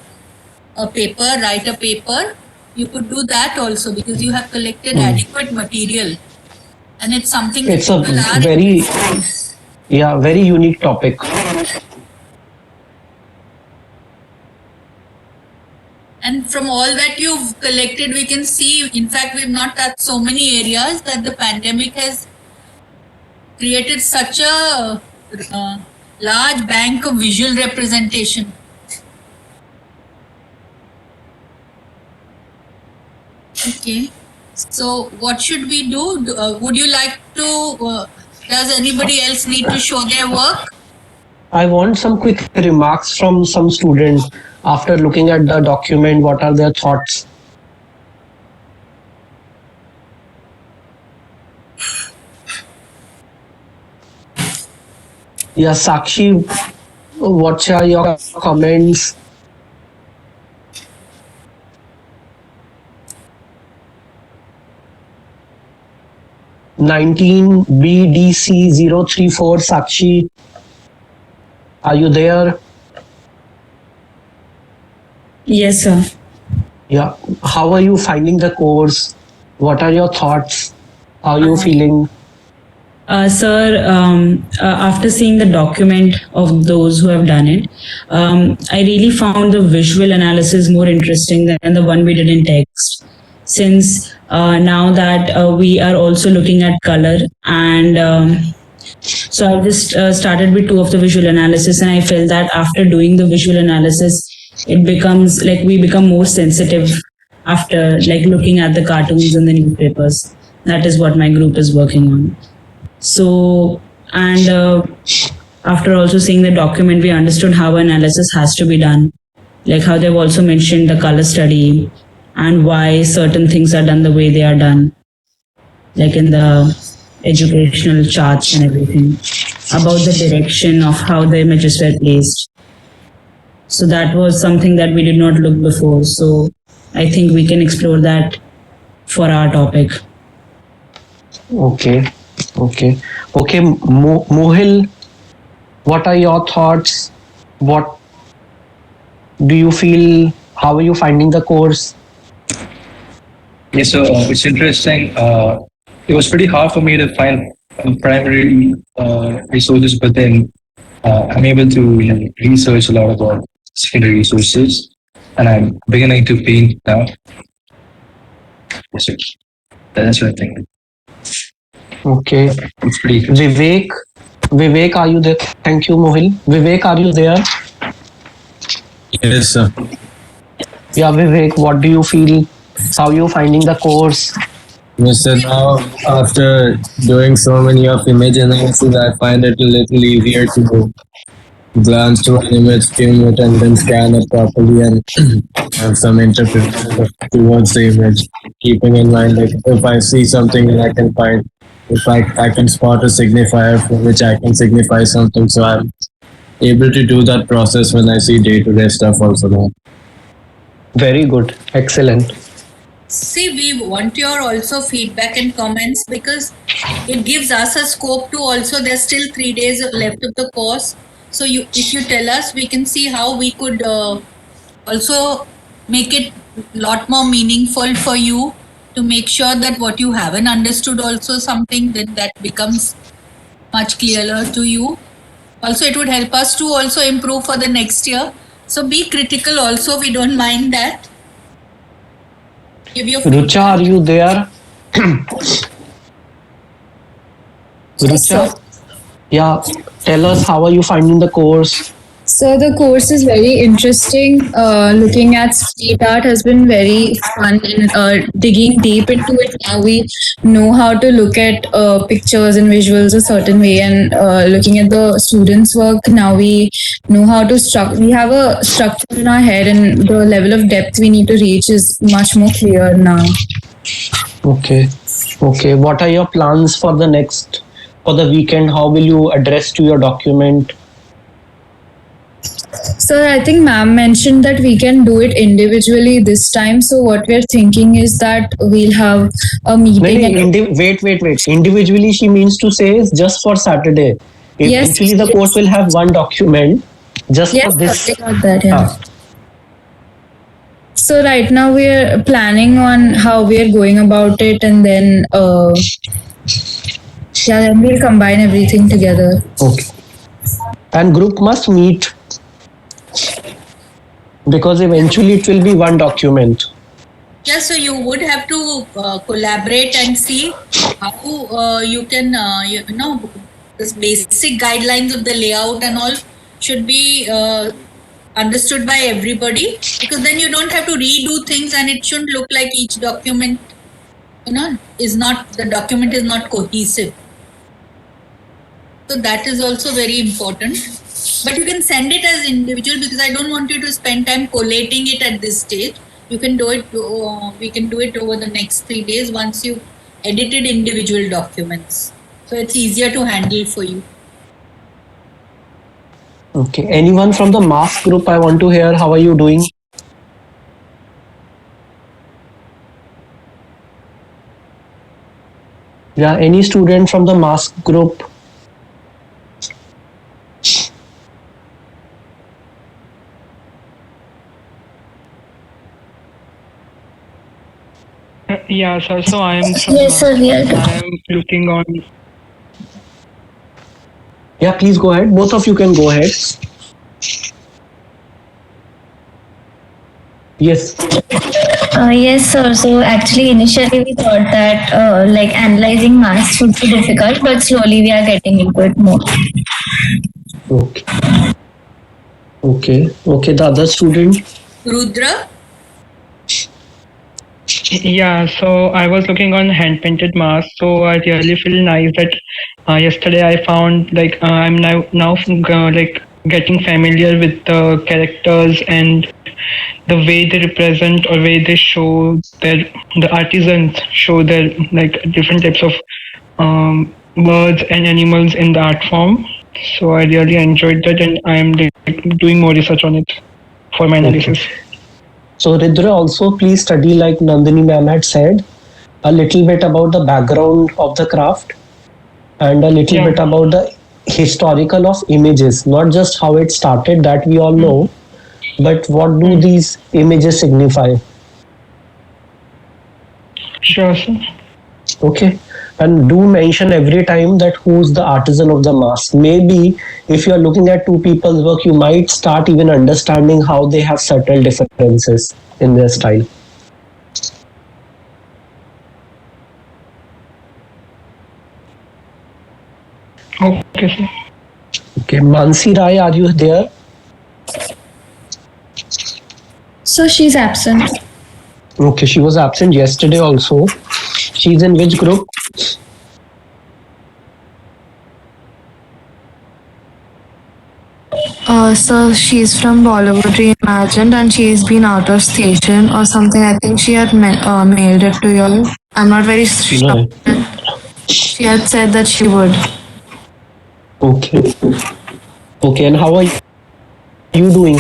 paper, write a paper, you could do that also because you have collected adequate material. And it's something It's a people are very, interested very unique topic. And from all that you've collected, we can see, in fact, we've not touched so many areas that the pandemic has created such a large bank of visual representation. Okay. So what should we do? Would you like to, does anybody else need to show their work? I want some quick remarks from some student after looking at the document. What are their thoughts? Yeah, Sakshi, what are your comments? (19BDC034) Sakshi, are you there? Yes, sir. Yeah. How are you finding the course? What are your thoughts? How are you feeling? Sir, after seeing the document of those who have done it, I really found the visual analysis more interesting than the one we did in text. Since now that we are also looking at color, and so I just started with two of the visual analysis, and I felt that after doing the visual analysis, it becomes like we become more sensitive after like looking at the cartoons and the newspapers. That is what my group is working on. So, and after also seeing the document, we understood how analysis has to be done, like how they've also mentioned the color study and why certain things are done the way they are done, like in the educational charts and everything, about the direction of how the images were placed. So that was something that we did not look before. So I think we can explore that for our topic. Okay. Mohil, what are your thoughts? What do you feel? How are you finding the course? Yeah, so it's interesting. It was pretty hard for me to find primary resources, but then I'm able to research a lot about secondary resources, and I'm beginning to paint now. Yes, sir. That's what I think. Okay. It's pretty Vivek, are you there? Thank you, Mohil. Vivek, are you there? Yes, sir. Yeah, Vivek, what do you feel? How are you finding the course? Yes, sir. Now, after doing so many of image analysis, I find it a little easier to glance to an image, skim it, and then scan it properly and have some interpretation towards the image. Keeping in mind, like if I see something and I can find, if I can spot a signifier for which I can signify something, so I'm able to do that process when I see day-to-day stuff also now. Very good. Excellent. See, we want your also feedback and comments because it gives us a scope to also, there's still 3 days left of the course. So if you tell us, we can see how we could also make it a lot more meaningful for you, to make sure that what you haven't understood also something that becomes much clearer to you. Also, it would help us to also improve for the next year. So be critical also, we don't mind that. Give your Rucha, are you there? Rucha? Yeah, tell us, how are you finding the course? So the course is very interesting. Looking at street art has been very fun, and digging deep into it. Now we know how to look at pictures and visuals a certain way, and looking at the students' work. Now we know how to we have a structure in our head, and the level of depth we need to reach is much more clear now. Okay. What are your plans for the weekend? How will you address to your document? So I think ma'am mentioned that we can do it individually this time. So what we're thinking is that we'll have a meeting. Wait. Individually, she means to say is just for Saturday. Yes. Eventually, the course will have one document just Yes, for this. I got that. Yeah. Ah, So right now we're planning on how we're going about it, and then then we'll combine everything together. okay. And group must meet because eventually it will be one document. Yeah, so you would have to collaborate and see how you can, this basic guidelines of the layout and all should be understood by everybody, because then you don't have to redo things and it shouldn't look like each document, the document is not cohesive. So that is also very important. But you can send it as individual, because I don't want you to spend time collating it at this stage. You can do it, we can do it over the next 3 days once you've edited individual documents. So it's easier to handle for you. Okay. Anyone from the mask group? I want to hear how are you doing? Yeah, any student from the mask group? Yeah, sir. So I am from, Yes, sir, we are I am looking on. Yeah, please go ahead. Both of you can go ahead. Yes. Yes, sir. So actually, initially we thought that like analyzing maths would be difficult, but slowly we are getting into it more. Okay. Okay. The other student? Rudra? Yeah, so I was looking on hand painted masks. So I really feel nice that yesterday I found like I'm now like getting familiar with the characters and the way they represent or way they show the artisans show their like different types of birds and animals in the art form. So I really enjoyed that, and I am like, doing more research on it for my analysis. So Ridra, also please study, like Nandini ma'am had said, a little bit about the background of the craft and a little bit about the historical of images, not just how it started, that we all know, but what do these images signify? Sure, sir. Okay. And do mention every time that who's the artisan of the mask. Maybe if you're looking at two people's work, you might start even understanding how they have subtle differences in their style. Okay, sir. Okay, Mansi Rai, are you there? So she's absent. Okay, she was absent yesterday also. She's in which group? So she's from Bollywood Reimagined and she's been out of station or something. I think she had mailed it to you all. I'm not very sure. No. She had said that she would. Okay. Okay, and how are you doing?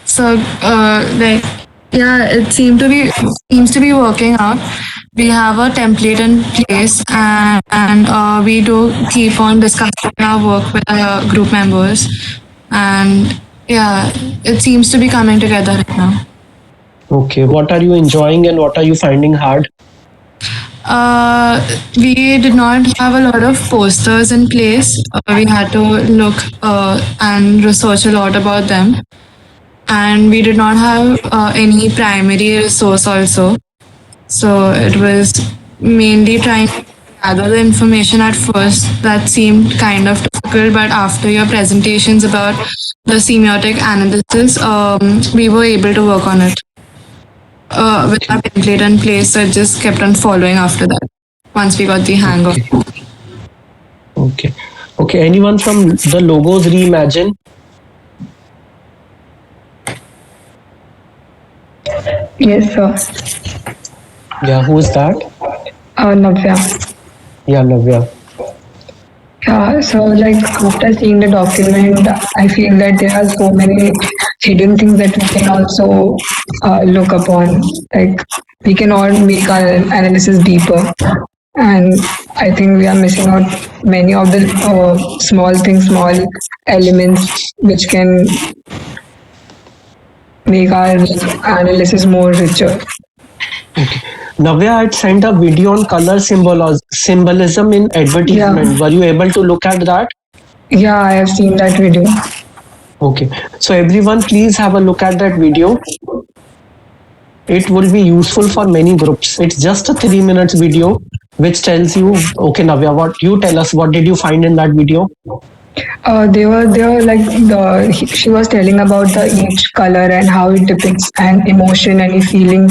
So, it seems to be working out. We have a template in place, and we do keep on discussing our work with our group members, and it seems to be coming together right now. Okay, what are you enjoying and what are you finding hard? We did not have a lot of posters in place. We had to look and research a lot about them. And we did not have any primary resource also. So it was mainly trying to gather the information at first. That seemed kind of difficult, but after your presentations about the semiotic analysis, we were able to work on it. With our template in place, so it just kept on following after that, once we got the hang of it. Okay, anyone from the Logos Reimagine? Yes, sir. Yeah, who is that? Navya. Yeah, Navya. So like after seeing the document, I feel that there are so many hidden things that we can also look upon. Like we can all make our analysis deeper. and I think we are missing out many of the small things, small elements which can make our analysis more richer. Navya had sent a video on color symbolism in advertisement. Yeah. Were you able to look at that? Yeah, I have seen that video. Okay. So everyone, please have a look at that video. It will be useful for many groups. It's just a 3 minutes video which tells you, okay, Navya, what you tell us, what did you find in that video? They were like she was telling about the each color and how it depicts an emotion, any feeling,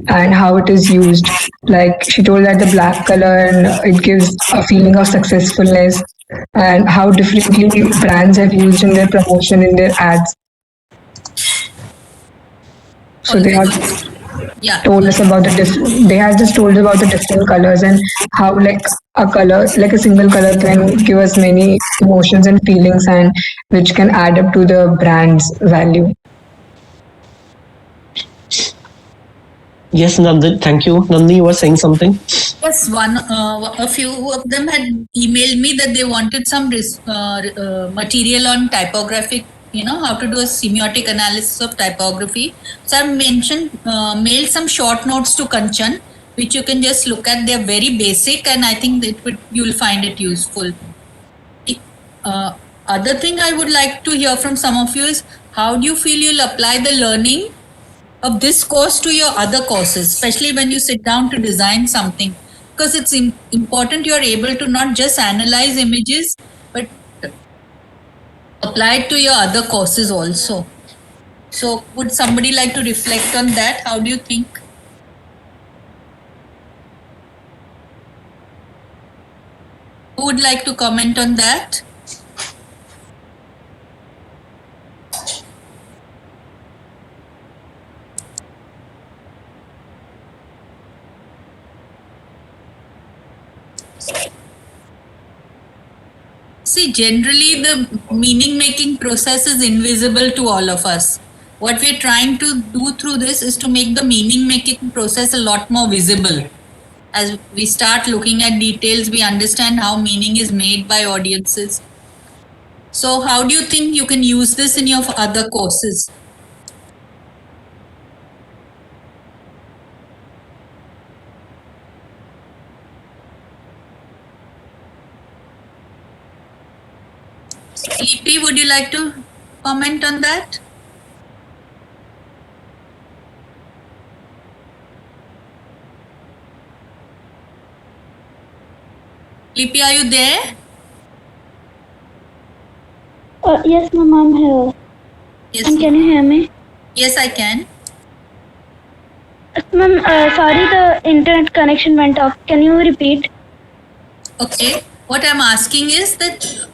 and how it is used. Like she told that the black color and it gives a feeling of successfulness, and how differently brands have used in their promotion in their ads. So they have Yeah. told us about they have just told us about the different colors and how like a color, like a single color can give us many emotions and feelings and which can add up to the brand's value. Yes, Nandini, thank you. Nandini, you were saying something? Yes, a few of them had emailed me that they wanted some material on typographic, how to do a semiotic analysis of typography. So I've mailed some short notes to Kanchan, which you can just look at. They're very basic, and I think you'll find it useful. Other thing I would like to hear from some of you is, how do you feel you'll apply the learning of this course to your other courses, especially when you sit down to design something? Because it's important you're able to not just analyze images, but apply it to your other courses also. So would somebody like to reflect on that? How do you think? Who would like to comment on that? See, generally the meaning making process is invisible to all of us. What we're trying to do through this is to make the meaning making process a lot more visible. As we start looking at details, we understand how meaning is made by audiences. So how do you think you can use this in your other courses? Lipi, would you like to comment on that? Lipi, are you there? Yes, ma'am, I'm here. Yes. And can you hear me? Yes, I can. Ma'am, sorry, the internet connection went off. Can you repeat? Okay. What I'm asking is that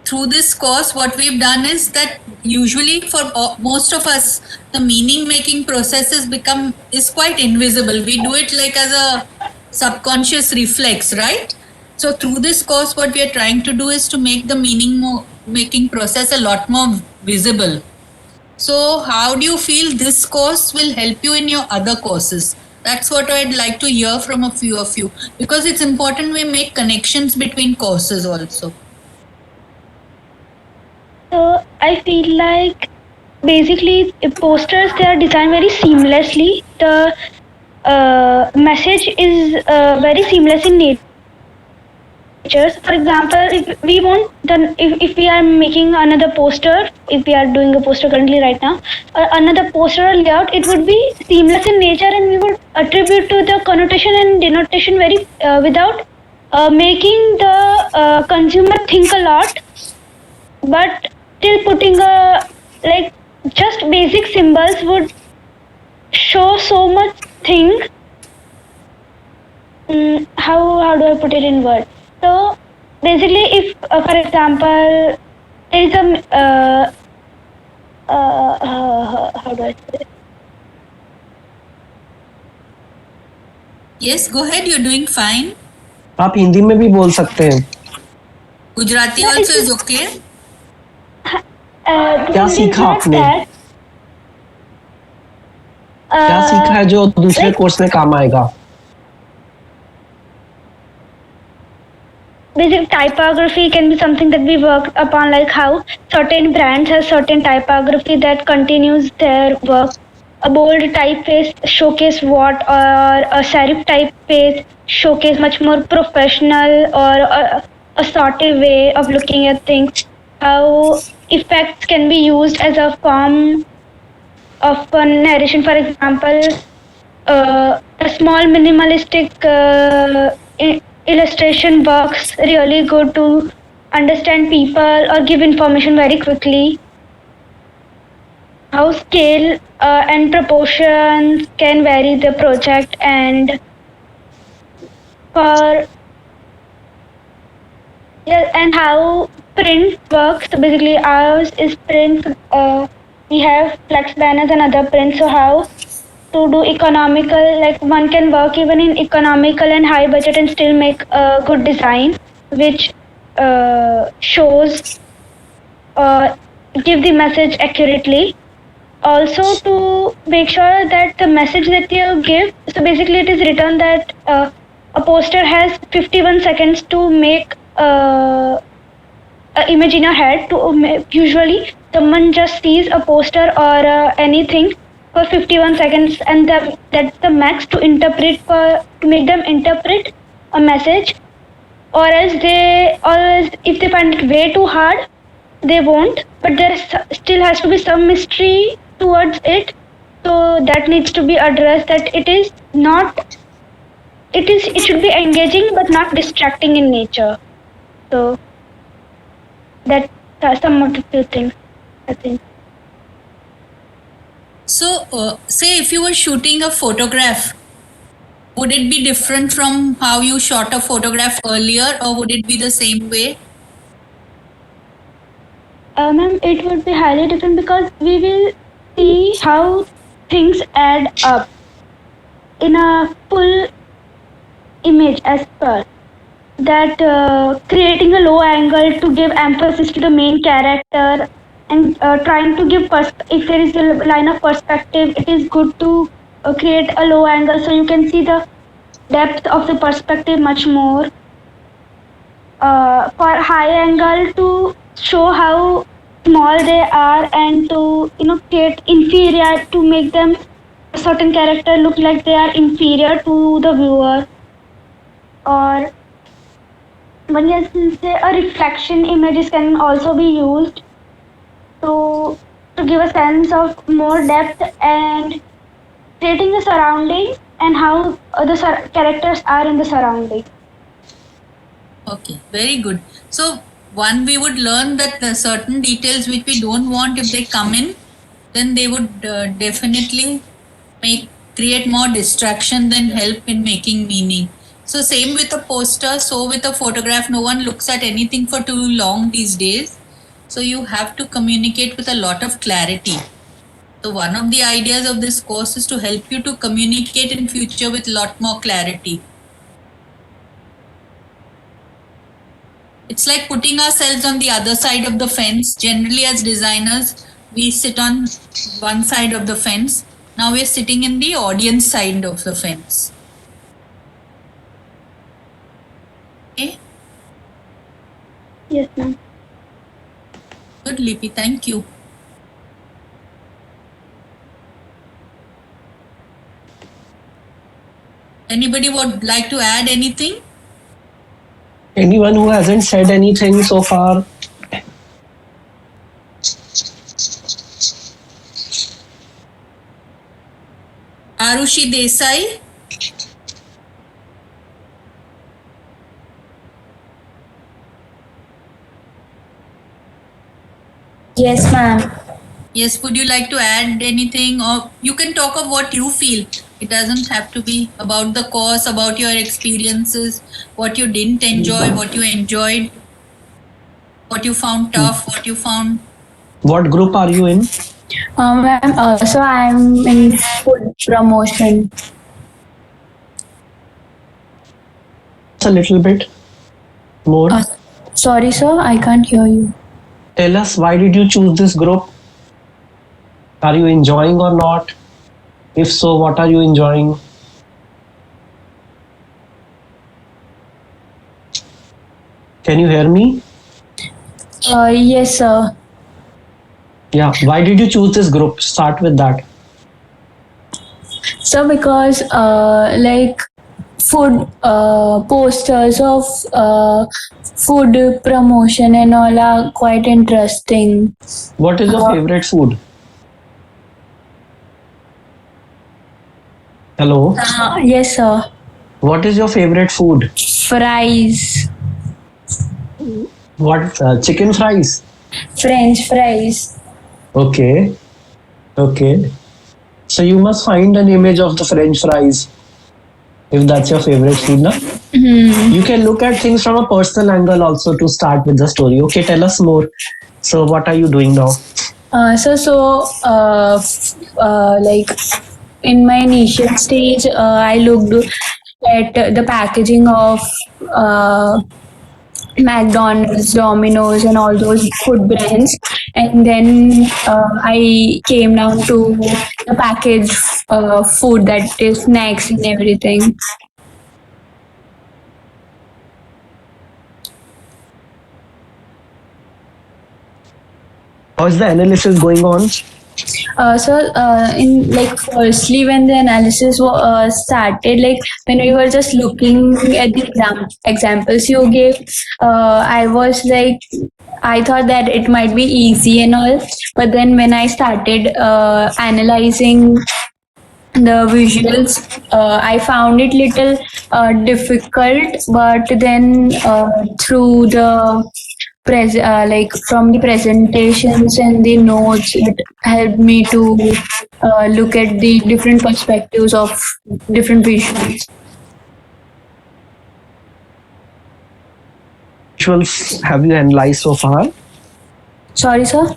through this course, what we've done is that usually for most of us, the meaning making process is quite invisible. We do it like as a subconscious reflex, right? So through this course, what we are trying to do is to make the meaning making process a lot more visible. So how do you feel this course will help you in your other courses? That's what I'd like to hear from a few of you, because it's important we make connections between courses also. So I feel like basically posters, they are designed very seamlessly. The message is very seamless in nature. For example, if we want if we are making another poster, if we are doing a poster currently right now, another poster layout, it would be seamless in nature, and we would attribute to the connotation and denotation very without making the consumer think a lot, but still putting like just basic symbols would show so much thing. How do I put it in words? So basically, if for example there is a how do I say it? Yes, go ahead. You're doing fine. आप हिंदी में भी बोल सकते हैं. Gujarati also is okay. क्या सीखा आपने? क्या सीखा है जो दूसरे कोर्स में काम आएगा? basic typography can be something that we work upon, like how certain brands have certain typography that continues their work. A bold typeface showcase what, or a serif typeface showcase much more professional or a sorted way of looking at things. How effects can be used as a form of a narration. For example, a small minimalistic illustration works really good to understand people or give information very quickly. How scale and proportions can vary the project, and for and how print works. So basically ours is print. We have flex banners and other prints. So how to do economical, like one can work even in economical and high budget and still make a good design, which shows give the message accurately. Also to make sure that the message that you give, so basically it is written that a poster has 51 seconds to make an image in your head. Usually someone just sees a poster or anything for 51 seconds, and that's the max to make them interpret a message, or else if they find it way too hard, they won't. But there still has to be some mystery towards it, so that needs to be addressed, that it should be engaging but not distracting in nature. So that's some of the few things, I think. So, say if you were shooting a photograph, would it be different from how you shot a photograph earlier, or would it be the same way? Ma'am, it would be highly different because we will see how things add up in a full image as per that. Creating a low angle to give emphasis to the main character, and trying to give if there is a line of perspective, it is good to create a low angle so you can see the depth of the perspective much more. For high angle, to show how small they are and to create inferior, to make them a certain character look like they are inferior to the viewer. Or when you say a reflection, images can also be used to give a sense of more depth and creating the surroundings and how the characters are in the surrounding. Okay, very good. So, we would learn that the certain details which we don't want, if they come in, then they would definitely create more distraction than help in making meaning. So same with a poster, so with a photograph, no one looks at anything for too long these days. So you have to communicate with a lot of clarity. So one of the ideas of this course is to help you to communicate in future with a lot more clarity. It's like putting ourselves on the other side of the fence. Generally as designers, we sit on one side of the fence. Now we're sitting in the audience side of the fence. Okay? Yes, ma'am. Good, Lipi. Thank you. Anybody would like to add anything? Anyone who hasn't said anything so far? Arushi Desai. Yes, ma'am. Yes, would you like to add anything, or you can talk of what you feel? It doesn't have to be about the course, about your experiences, what you didn't enjoy, what you enjoyed, what you found tough, what you found. What group are you in? Ma'am, so I'm in food promotion. A little bit more. Sorry, sir, I can't hear you. Tell us, why did you choose this group? Are you enjoying or not? If so, what are you enjoying? Can you hear me? Yes, sir. Yeah. Why did you choose this group? Start with that. So because like food posters of food promotion and all are quite interesting. What is your favorite food? Hello. Yes, sir. What is your favorite food? Fries, What? Chicken fries. French fries. Okay. Okay. So you must find an image of the French fries if that's your favorite food, na? You can look at things from a personal angle also to start with the story. Okay, tell us more. So what are you doing now? Like in my initial stage, I looked at the packaging of McDonald's, Domino's, and all those food brands, and then I came down to the packaged food, that is snacks and everything. How's the analysis going on? In like firstly when the analysis started, like when we were just looking at the examples you gave, I was like, I thought that it might be easy and all, but then when I started analyzing the visuals, I found it little difficult, but then through the like from the presentations and the notes, it helped me to look at the different perspectives of different visuals. Visuals have you analyzed so far? Sorry, sir.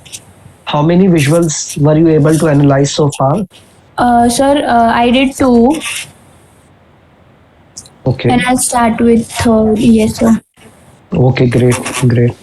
How many visuals were you able to analyze so far? Sir, I did two, Okay. and I'll start with third. Yes, sir. Okay, great, great.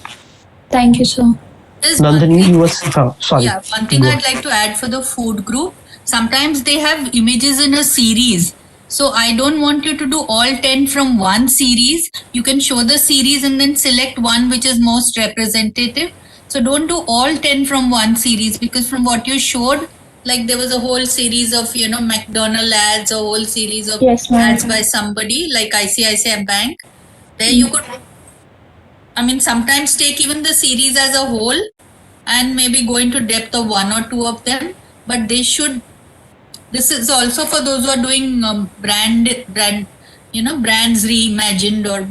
Thank you, sir. There's one Nandini, thing. you were sorry. Yeah, one thing Go. I'd like to add for the food group. Sometimes they have images in a series. So I don't want you to do all 10 from one series. You can show the series and then select one which is most representative. So don't do all 10 from one series, because from what you showed, like there was a whole series of, McDonald ads, a whole series of Yes, ma'am. ads by somebody like ICICI Bank. There you could, sometimes take even the series as a whole and maybe go into depth of one or two of them, but this is also for those who are doing brands reimagined, or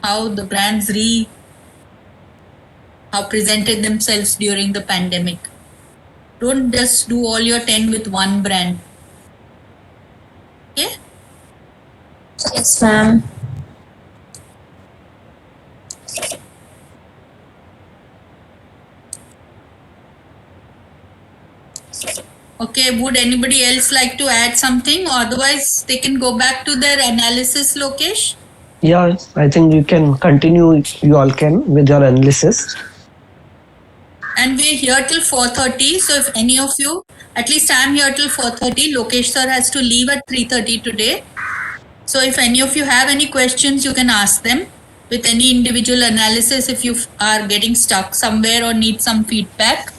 how the brands how presented themselves during the pandemic. Don't just do all your 10 with one brand. Okay? Yes, ma'am. Okay, would anybody else like to add something? Otherwise, they can go back to their analysis, Lokesh. Yeah, I think you can continue. You all can with your analysis. And we're here till 4:30. So if any of you, at least I'm here till 4:30. Lokesh sir has to leave at 3:30 today. So if any of you have any questions, you can ask them with any individual analysis if you are getting stuck somewhere or need some feedback.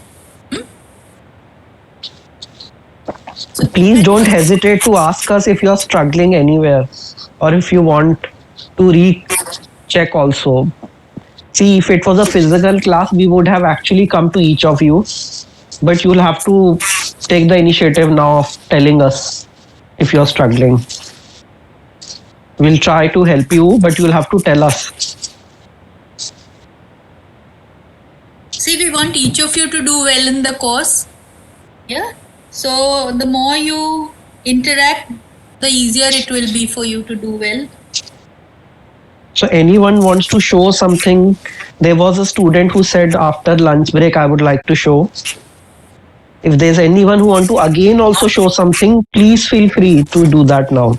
Please don't hesitate to ask us if you're struggling anywhere or if you want to recheck also. See, if it was a physical class, we would have actually come to each of you, but you'll have to take the initiative now of telling us if you're struggling. We'll try to help you, but you'll have to tell us. See, we want each of you to do well in the course. Yeah. So the more you interact, the easier it will be for you to do well. So anyone wants to show something? There was a student who said after lunch break, I would like to show. If there's anyone who want to again also show something, please feel free to do that now.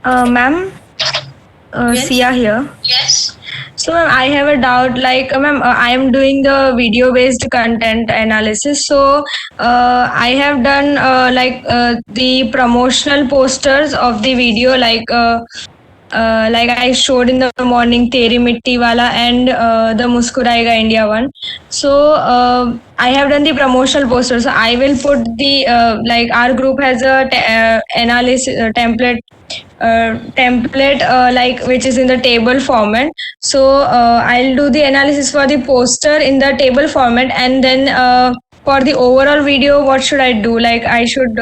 Ma'am, Yes. Sia here. Yes. So, ma'am, I have a doubt. Like, ma'am, I am doing the video-based content analysis. So, I have done the promotional posters of the video, like I showed in the morning, Teri Mitti Wala and the Muskurayega India one. So I have done the promotional posters. So I will put the like our group has a analysis template like which is in the table format. So I'll do the analysis for the poster in the table format, and then for the overall video, what should I do? Like I should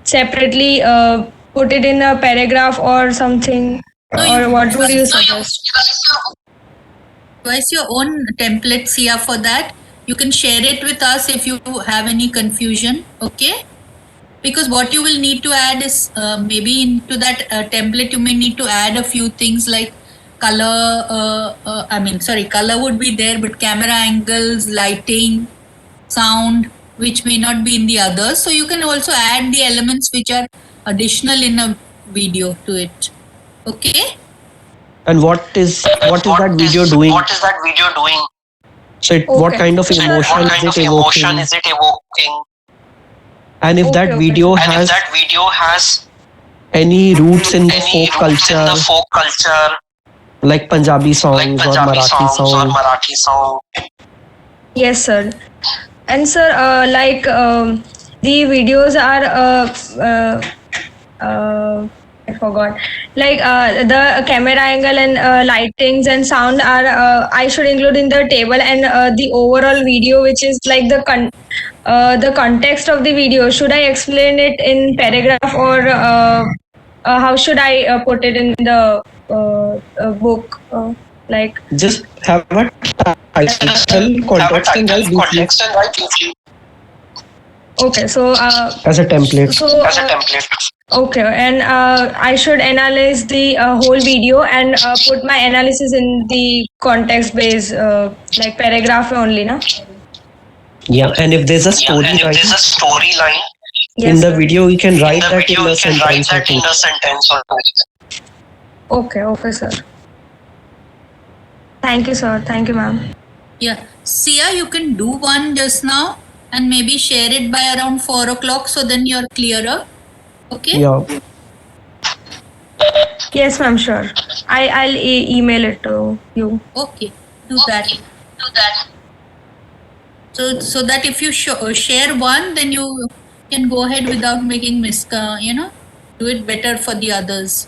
separately put it in a paragraph or something, or what would you suggest? Devise your own templates here for that. You can share it with us if you have any confusion. Okay. Because what you will need to add is maybe into that template you may need to add a few things like color. Color would be there, but camera angles, lighting, sound, which may not be in the others. So you can also add the elements which are additional in a video to it. Okay. And what is that video doing? What is that video doing? So what kind of emotion is it evoking? And if that video has any roots in the folk culture, like Punjabi songs or Marathi songs. Yes, sir. And sir, the videos are I forgot. Like the camera angle and lightings and sound are I should include in the table, and the overall video, which is like the context of the video. Should I explain it in paragraph, or how should I put it in the book? Like just have a title, context, and write briefly. Okay, so as a template. Okay, and I should analyze the whole video and put my analysis in the context base, like paragraph only, na? Yeah, and if there's a storyline in the video, you can write that in a sentence or two. Okay, sir. Thank you, sir. Thank you, ma'am. Yeah. Sia, you can do one just now and maybe share it by around 4 o'clock, so then you're clearer. Okay? Yeah. Yes, ma'am, sure. I'll email it to you. Okay, do that. So that if you share one, then you can go ahead without making do it better for the others.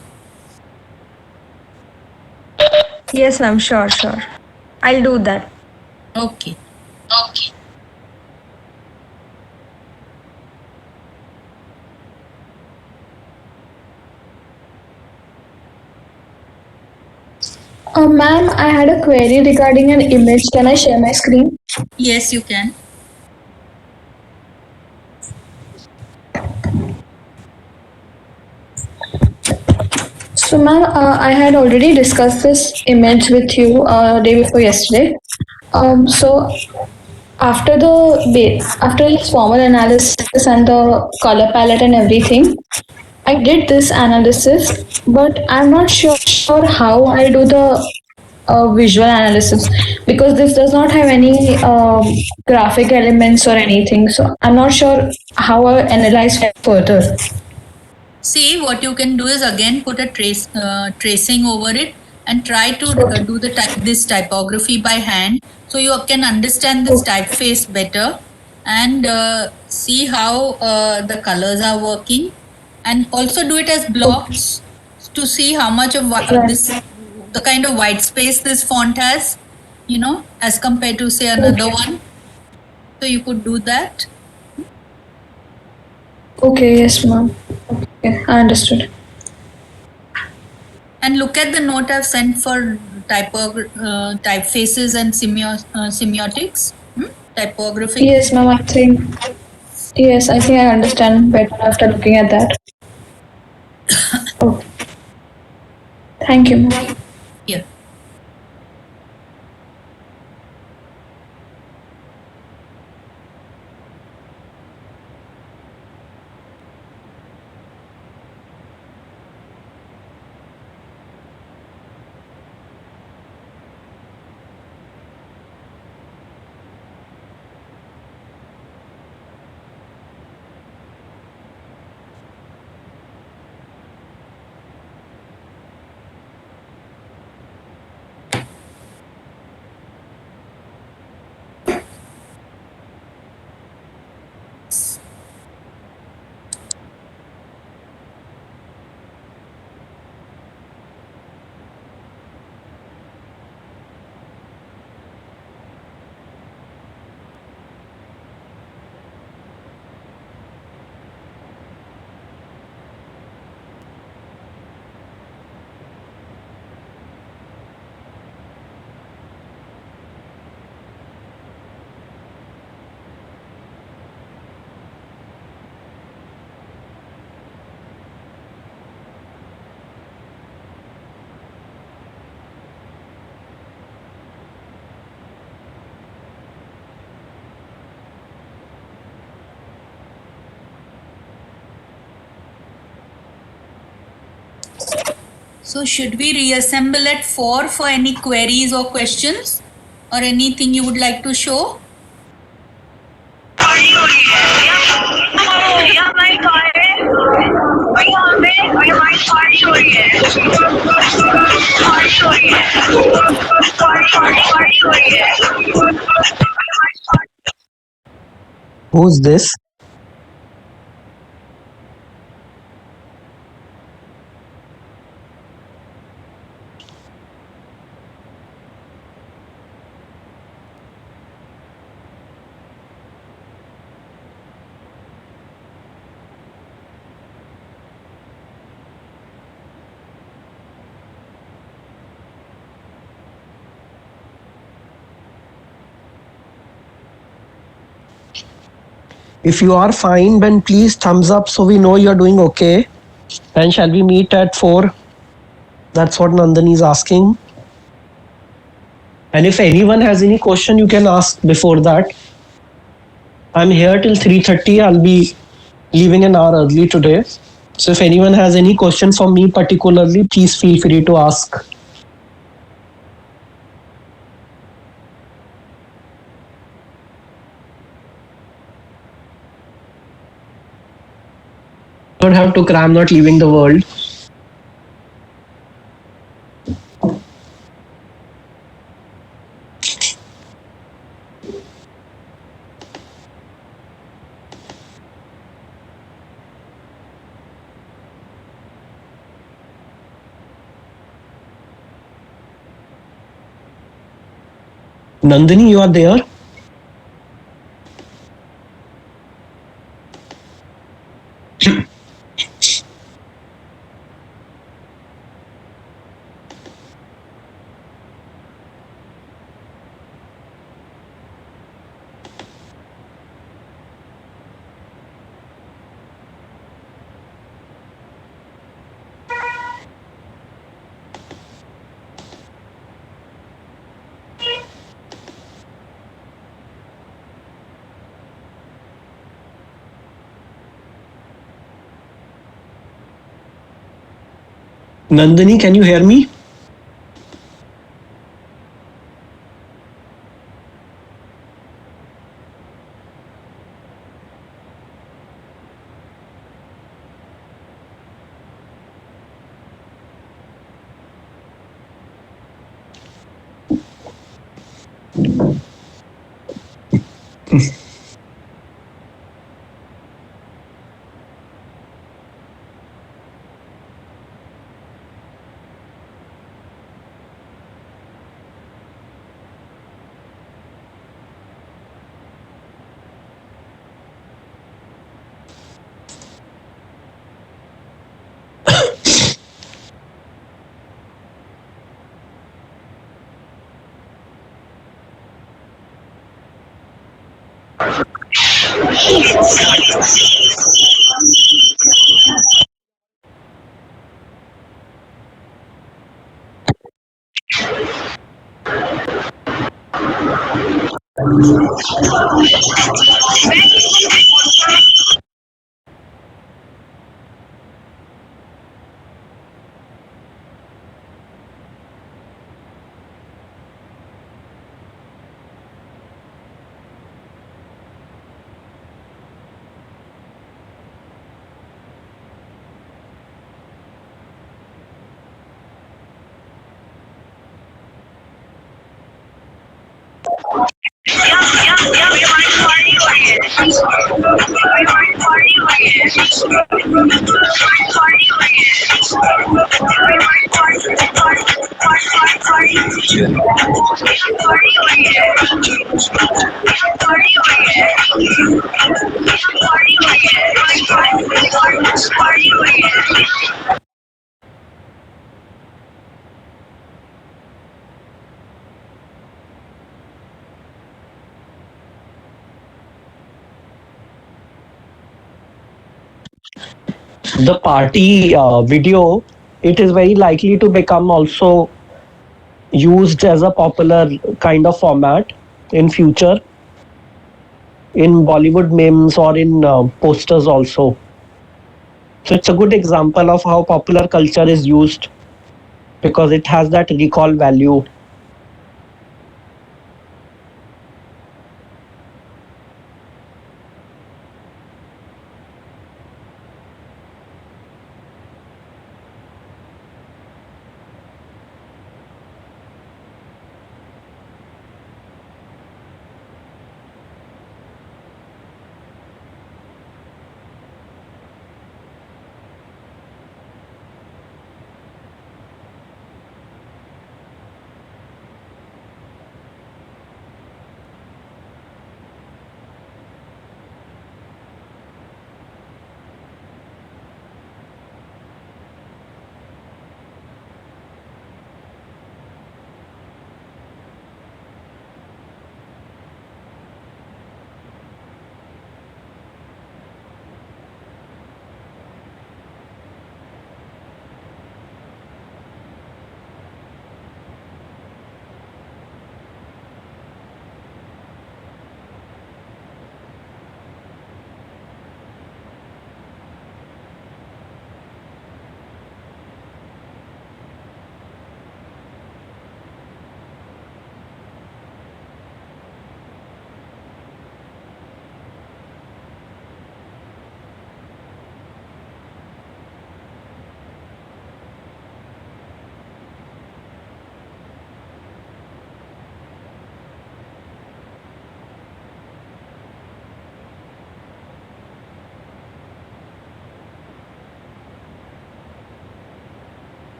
Yes, ma'am, sure. I'll do that. Okay. Ma'am, I had a query regarding an image. Can I share my screen? Yes, you can. So, ma'am, I had already discussed this image with you day before yesterday. So, after this formal analysis and the color palette and everything, I did this analysis, but I'm not sure how I do the visual analysis, because this does not have any graphic elements or anything. So I'm not sure how I analyze further. See, what you can do is again put a tracing over it and try to do this typography by hand, so you can understand this typeface better and see how the colors are working, and also do it as blocks to see how much of the kind of white space this font has, as compared to say another one. So you could do that. Okay, yes, ma'am. Okay, I understood. And look at the note I've sent for typefaces and semiotics. Typographic. Yes, ma'am, I think I understand better after looking at that. Okay. Thank you, ma'am. Yeah. So should we reassemble at 4 for any queries or questions or anything you would like to show? Who's this? If you are fine, then please thumbs up so we know you're doing okay. And shall we meet at 4? That's what Nandini is asking. And if anyone has any question, you can ask before that. I'm here till 3:30. I'll be leaving an hour early today. So if anyone has any question for me particularly, please feel free to ask. Don't have to cram not leaving the world. Nandini, you are there? Nandini, can you hear me? The party video, it is very likely to become also used as a popular kind of format in future in Bollywood memes or in posters also. So it's a good example of how popular culture is used because it has that recall value.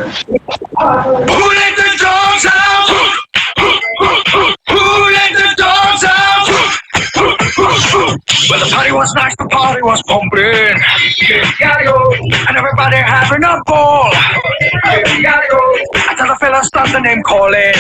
Who let the dogs out? Who let the dogs out? Well, the party was nice, the party was pumping. And everybody having a ball. Until the fella starts the name calling.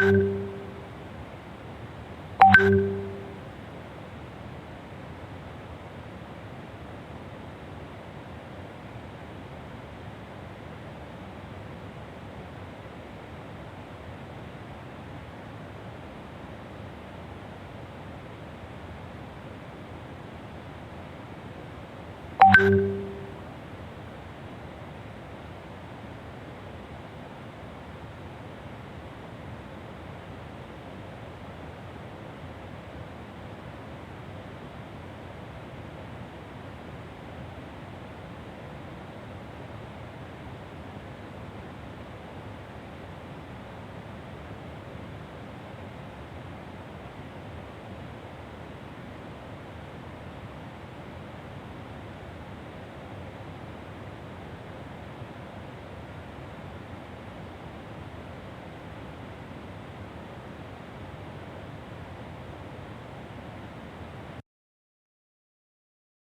you.